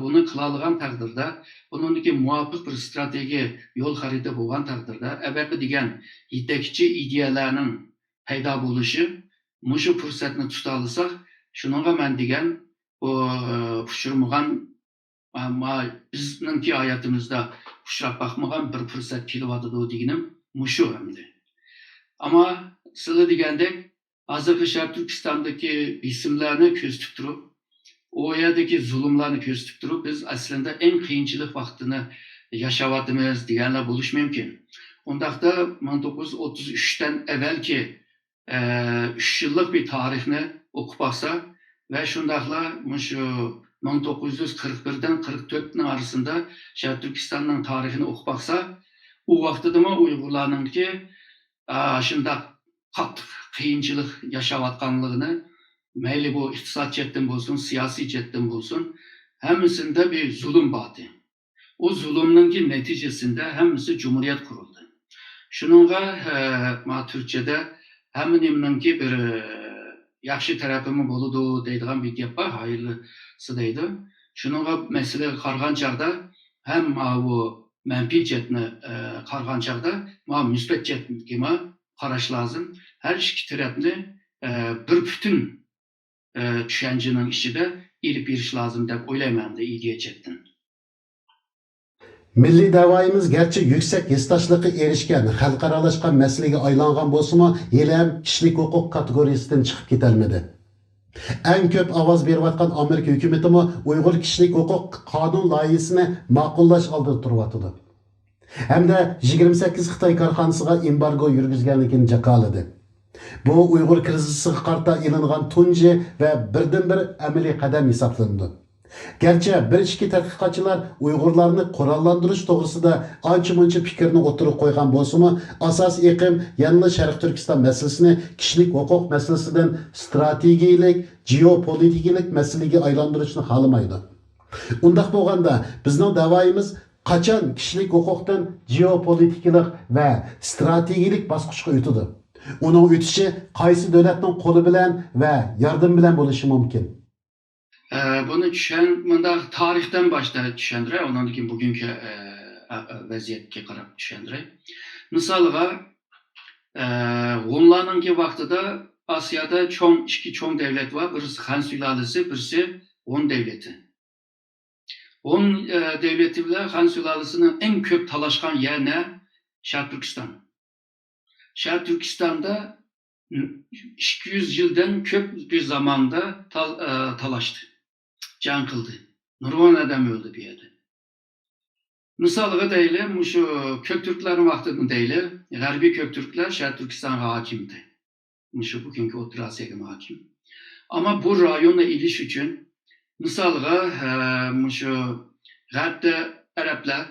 S2: buni qila olgan taqdirda, buningki muvofiq bir strategiya, yo'l xarita bo'lgan taqdirda, abaqi degan yetakchi ideyalarning paydo bo'lishi, mushu fursatni tuta olsak, shuningga men degan bu uchirmagan, ammo bizning hayotimizda uchrab baxmagan bir fursat kelyotidi deganim mushu endi. Ammo sizlar degandek, hozirgi Sharq Turkistondagi bisimlarni ko'z tutib turib, o yerdagi zulmlarni ko'z tutib turib, biz aslida eng qiyinchilik vaqtini yashayapmiz deganlar bo'lish mumkin. Undaqda 1933dan avvalgi 3 yillik bir tarixni o'qib olsa va shundaqla shu 1941dan 44ning orasida Sharq Turkistonning tarixini o'qib olsa, u vaqtida Uyg'urlarningki shundaq qattiq qiyinchilik yashayotganligini, mayli bu iqtisod jihatdan bo'lsin, siyosiy jihatdan bo'lsin, hammasida bir zulm bor. O zulmning natijasida hammasi jumhuriyat qurildi. Shuningga turkchada hammaningki bir yaxshi tarafimi bo'ladi deydigan bir gap bor, xayrlisi deydi. Shuningga masala qargan chaqda ham bu manfiy jihatni qargan chaqda musbat jihatga qarash lozim. Har ikki tarafni bir butun tushunchaning ichida elib berish lozim deb o'ylayman ideya jihatdan.
S1: Milliy davoyimiz garchi yuksak hissdoshlikqa erishgan, xalqaralashgan masalaga aylangan bo'lsa-mu, hali ham kishilik huquq kategoriyasidan chiqib ketolmadi. Eng ko'p ovoz berayotgan Amerika hukumatimi Uyg'ur kishilik huquq qonun loyihasini ma'qullash oldida turyapti. Hamda 28 Xitoy korxonasiga embargo yurgizganligini jakoladi. Bu Uyg'ur krizisiga qarta ilingan tunji va birdan-bir amaliy qadam hisoblanadi. Gerçi bir iki tədqiqatçılar Uyg'urlarni qurollandirish to'g'risida ancha-muncha fikrni o'tirib qo'ygan bo'lsa-mu, asos iqim yangi Sharq Turkiston masalasini kishilik huquq masalasidan strategiyalik, geopolitikalik masalaga aylantirishni xohlamaydi. Undaq bo'lganda bizning da'voyimiz qachon kishilik huquqdan geopolitikalik va strategiyalik bosqichga o'tadi? Uning o'tishi qaysi davlatning qo'li bilan va yordam bilan bo'lishi mumkin?
S2: Bunu tarihten başta düşündüre, ondan keyin bugünkü vaziyetga qarab düşündüre. Misalga, Hunlarninki vaqtida Asiyada ikki cho'ng davlat bor. Birisi Han sulalasi, birisi Hun davlati. Hun devleti bilan Han sulalasining eng ko'p talashgan yeri Sharq Turkiston. Sharq Turkistonda 200 yıldan köp bir zamanda talaştı. Can kıldı. Nurvan adam öldü bir yerde. Misalga deyli, şu Köktürklerin vaxtında deyli, Garbi Köktürkler Şərq Türkistan'a hakimdi. Şu bugünkü Orta Asya'ya hakim. Ama bu rayonla iliş için misalga şu G'arbda Araplar,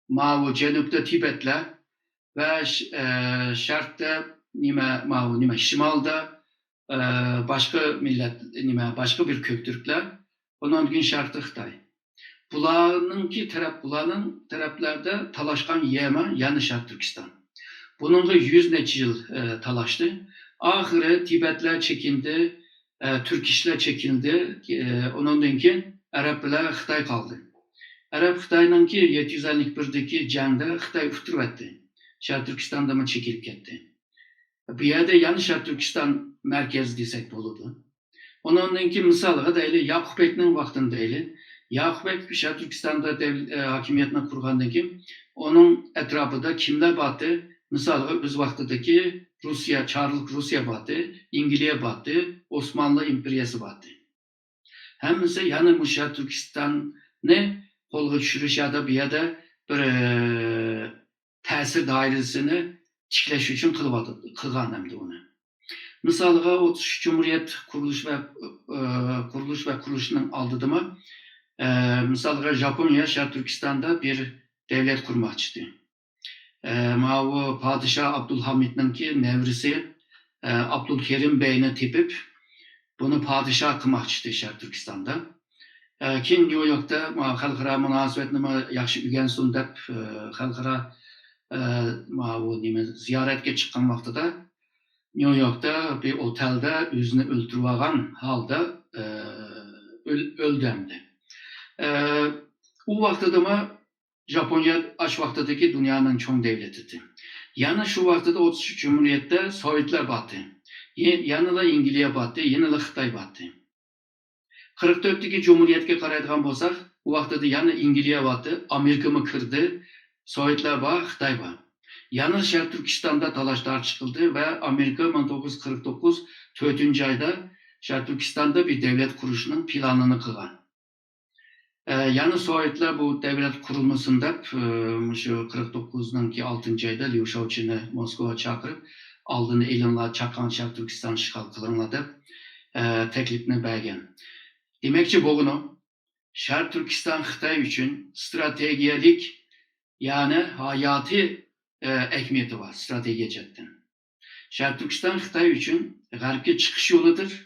S2: Mao Cenubda Tibetler ve Şark'ta Şimalda başka millet, başka bir Köktürkler, ondan gün Şark'ta Xitay. Bularning taraflarda talaşkan yema, yani Şark Türkistan. Bununla 100 neçə yıl talaştı. Ahire Tibetler çekildi, Türk işler çekildi. Ondan keyin Araplar Xitay kaldı. Arap Xitay'nınki 751'deki jangda Xitay uturup etti. Şark Türkistan'da mı çekilip gitti. Bir yerde yani Şark Türkistan merkez desek buludu. Ondan keyin misalga deyli, Yakup Bek'nin vaxtında deyli. Yakup Bek Şark Türkistan'da hakimiyetini kurgandan keyin onun etrafında kimler battı? Misalga biz vaxtidagi Rusya, Çarlık Rusya battı, İngiliz battı, Osmanlı İmperiyası battı. Hemisi yani bu Şark Türkistan'ı kolga tushirish ya da bir yerde bir ta'sir doirasini tiklash uchun qilgan hamdi uni. Misalga 33 Cumhuriyet kuruluş ve kuruluşunun aldığıma misalga Japonya Şark Türkistan'da bir devlet kurmakçıydı. Mao Padişah Abdülhamid'ninki nevrisi Abdülkerim Bey'ini tepip bunu padişah kılmakçıydı Şark Türkistan'da. Keyin New York'ta xalqaro munosabatni yaxshi o'rgansin deb xalqaro ziyoratga chiqqan vaqtida New York'ta bir otelde o'zini o'ldirib olgan holda o'ldi. U vaqtida Japonya aş vaqtidagi dunyoning cho'ng davlati. Yana shu vaqtida 33 Cumhuriyetda Sovetlar battı. Yana da İngiliz battı, yana da Xitoy battı. 44'teki Cumhuriyet'e qaraydigan bo'lsak, u vaqtida yana İngiliz battı, Amerika mı kirdi, Sovetlar var, Xitoy var. Yana Şark Türkistan'da talaşlar çıkıldı ve Amerika 1949 4. ayda Şark Türkistan'da bir devlet kuruşunun planını kılgan. Yani Sovetler bu devlet kurulmasında şu 49'daki 6. ayda Liu Shaoqin'i Moskova çağırıp aldığını elinle çakan Şark Türkistan işgal kılınladı teklifini bergen. Demekçi bunu Şark Türkistan Xitay için stratejik yani hayati ehemmiyeti var strateji cidden. Şark Türkistan Xitay için G'arbga çıkış yoludur.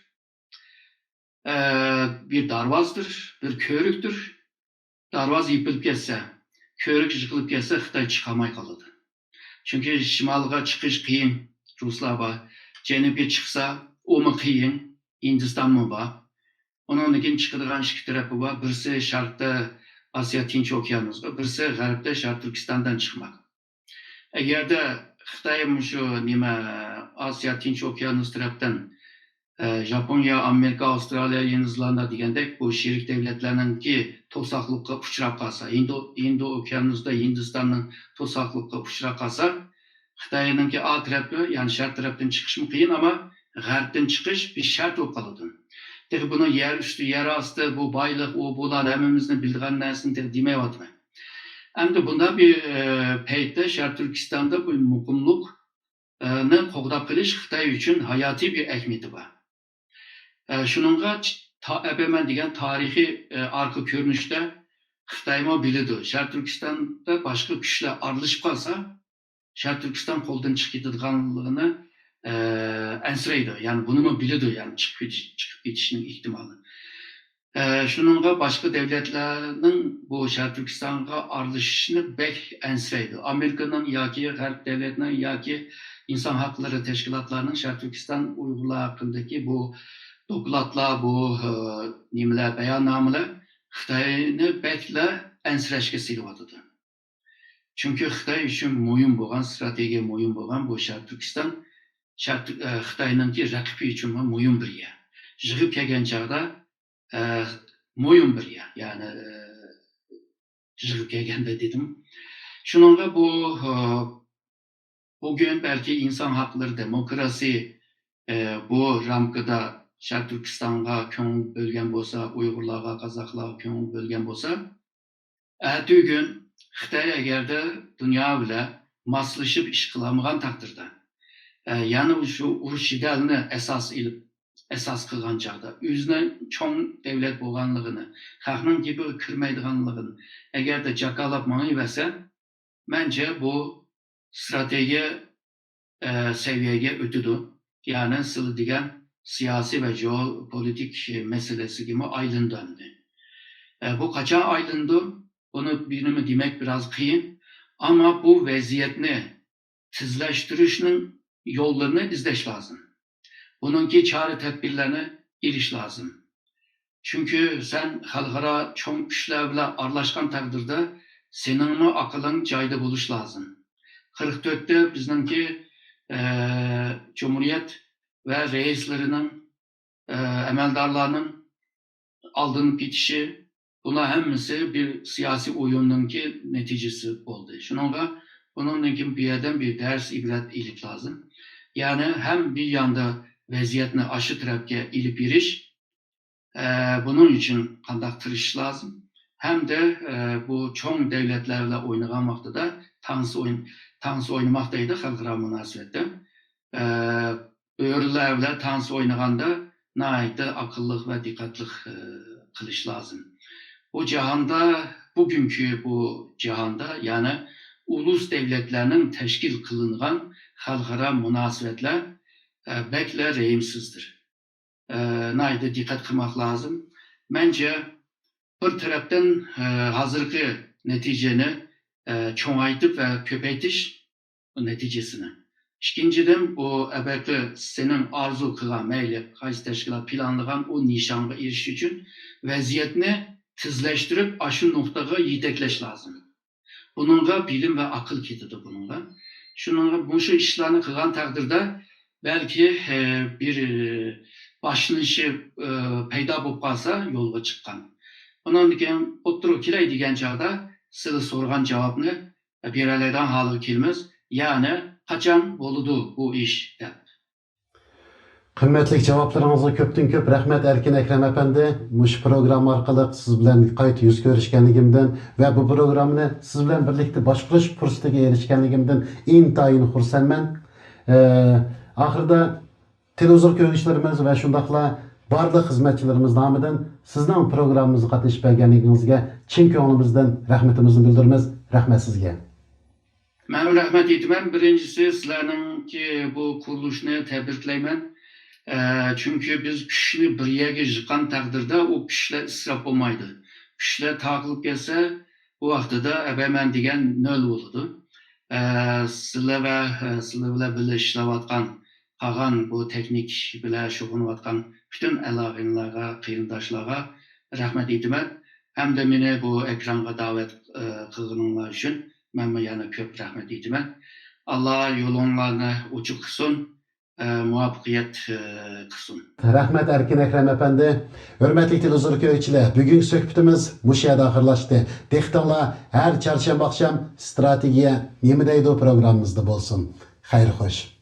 S2: Bir darvazdır, bir körüktür. Darvaz yıpılıp kesse, körük yıkılıp kesse Xitay çıkamay kalıdı. Çünkü şimalga çıkış kıyın, Ruslar var. Cenubiye çıksa o mu kıyın, Hindistan mı var? Onun keyin çıkıdığan iki tarafı var. Birisi Şark'ta Asya Tinch Okyanusu var, birisi G'arbda Şark Türkistan'dan çıkmak. Eğer de Xitay şu Asya Tinch Okyanusu taraftan Japonya, Amerika, Avustralya, Yeni Zelanda degandek bu şerik devletlerninki to'saqliqqa uchrab qolsa, Hind okyanusida Hindistonning to'saqliqqa uchrab qolsa, Xitoyninki A tarafı, yani Şark tarafdan chiqish qiyin ama G'arbdan chiqish bir shart bo'lib qoladi. Bunu yer üstü, yer astı, bu baylık, o bular hemimizin bildiğin narsani demayapman. Endi bunda bir peytde Şark Türkistan'da bu muqimlikni qo'g'dab qilish Xitoy uchun hayati bir ehemmiyeti var. Şununla ben degan tarixiy arka ko'rinishda Xitoymi biladi. Şark Türkistan'da başka kuchlar aralashib qolsa, Şark Türkistan qo'ldan chiqib ketadiganligini ensireydi. Yani bunu mu biladi, yani çıkıp geçişinin ihtimali. Şununla başka devletlerin bu Şark Türkistan'a aralashishini bek ensireydi. Amerika'nın yoki G'arb devletinin yoki insan hakları teşkilatlarının Şark Türkistan Uyg'urlar hakkındaki bu dokladlar, bu nimeler, beyannameler Xitayni bekle ensirashga selyapti. Çünkü Xitay üçün muhim bo'lgan, strategiya muhim bo'lgan bu Sharq Turkiston Xitayninki raqibi üçün muhim bir yer. Yig'ib kelgan chog'da muhim bir yer. Ya'ni yig'ib kelganda dedim. Shuningga bugün belki inson haqlari, demokrasi bu ramkada Sharq Turkistonga ko'ngil bo'lgan bo'lsa, Uyg'urlarga, Qozoqlarga ko'ngil bo'lgan bo'lsa, bugun Xitay agarda dunyo bilan moslashib ish qilmagan taqdirda, ya'ni shu urush jidalni asas qilgan chog'da, o'zining cho'ng davlat bo'lganligini, xalqning gibi kirmaydiganligini agarda jakalab manaversa, bence bu strateji seviyeye ötüdü. Yani siz degan siyasi ve jeopolitik meselesi gibi aydınlandı. Bu kaçan aydındı? Bunu bilimi demek biraz kıyın. Ama bu vaziyetini tizleştirişinin yollarını izleş lazım. Bununki çare tedbirlerine iriş lazım. Çünkü sen halkara çoğun güçler bile arlaşkan takdirde senin mi akılın cayda buluş lazım. 44'te bizimki Cumhuriyet ve reislerinin, emeldarlarının aldığınıp gitişi, buna hemmisi bir siyasi oyununki neticesi oldu. Şununla bununki bir yerden bir ders ibret ilip lazım. Yani hem bir yanda vaziyetini aşı tarafga ilip iriş, bunun için kandak tırış lazım. Hem de bu çoğun devletlerle oynayan vaxtıda tansı oynamaktaydı halkara münasebette. Öğrülerle tansı oynaganda nayda akıllık ve dikkatlik kılış lazım. Bu cihanda, bugünkü bu cihanda yani ulus devletlerinin teşkil kılıngan halkara münasebetler bekle rehimsizdir. Nayda dikkat kılmak lazım. Bence bir taraftan hazırki neticeni çoğaytıp ve köpeytiş neticesini. İkinciden bu ebeki senin arzu kılan meyli, kaysi teşkilat planlayan o nişanға eriş için vaziyetini tizleştirip aşı noktaya yedekleş lazım. Bununla bilim ve akıl ketidi bununla. Şununla bu işlerini kılan takdirde belki bir başlanışı peyda bulup kalsa yolga çıkan. Bunun için oturup kirey degen çağda size sorgan cevabını bir alaydan halı kelmez. Yani kaçan boludu bu iş dep.
S1: Kıymetli cevaplarınızga köptün köp rahmet Erkin Ekrem Efendi. Muş program orqali siz bilan qayta yuz ko'rishganligimdan ve bu programni siz bilan birlikte boshqarish fursatiga erishganligimdan intayin xursandman. Ahirda televizor ko'rishlarimiz ve shundaqla barliq xizmatchilarimiz nomidan sizning programmamizga qatnashib berganligingizga chin ko'nglimizdan rahmatimizni bildiramiz. Rahmat sizga.
S2: Ben rahmet etmem. Birincisi sizlerinki bu kuruluşunu tebriklayman. Çünkü biz kişini bir yerge yıkan takdirde o kişiler israf olmaydı. Kişiler takılıp gelse bu vaxtıda ben degen nöl oldu. Sizler bile işlevatkan, kalan bu teknik bile şokunvatkan bütün elavinlara, kıyındaşlara rahmet etmem. Hem de beni bu ekrana davet kılgınlar için ben yana köp rahmet etmem. Allah yolunlarını uçuk kılsın. Muvaffaqiyat qilsin.
S1: Rahmat Erkin Ekrem Efendi. Hürmetli televizor ko'ruvchilar, bugungi suhbatimiz mush yerda oxirlashdi. Dehqonlar har chorshanba oqshom strategiya nima deydi programmamizda bo'lsin. Xayr xo'sh.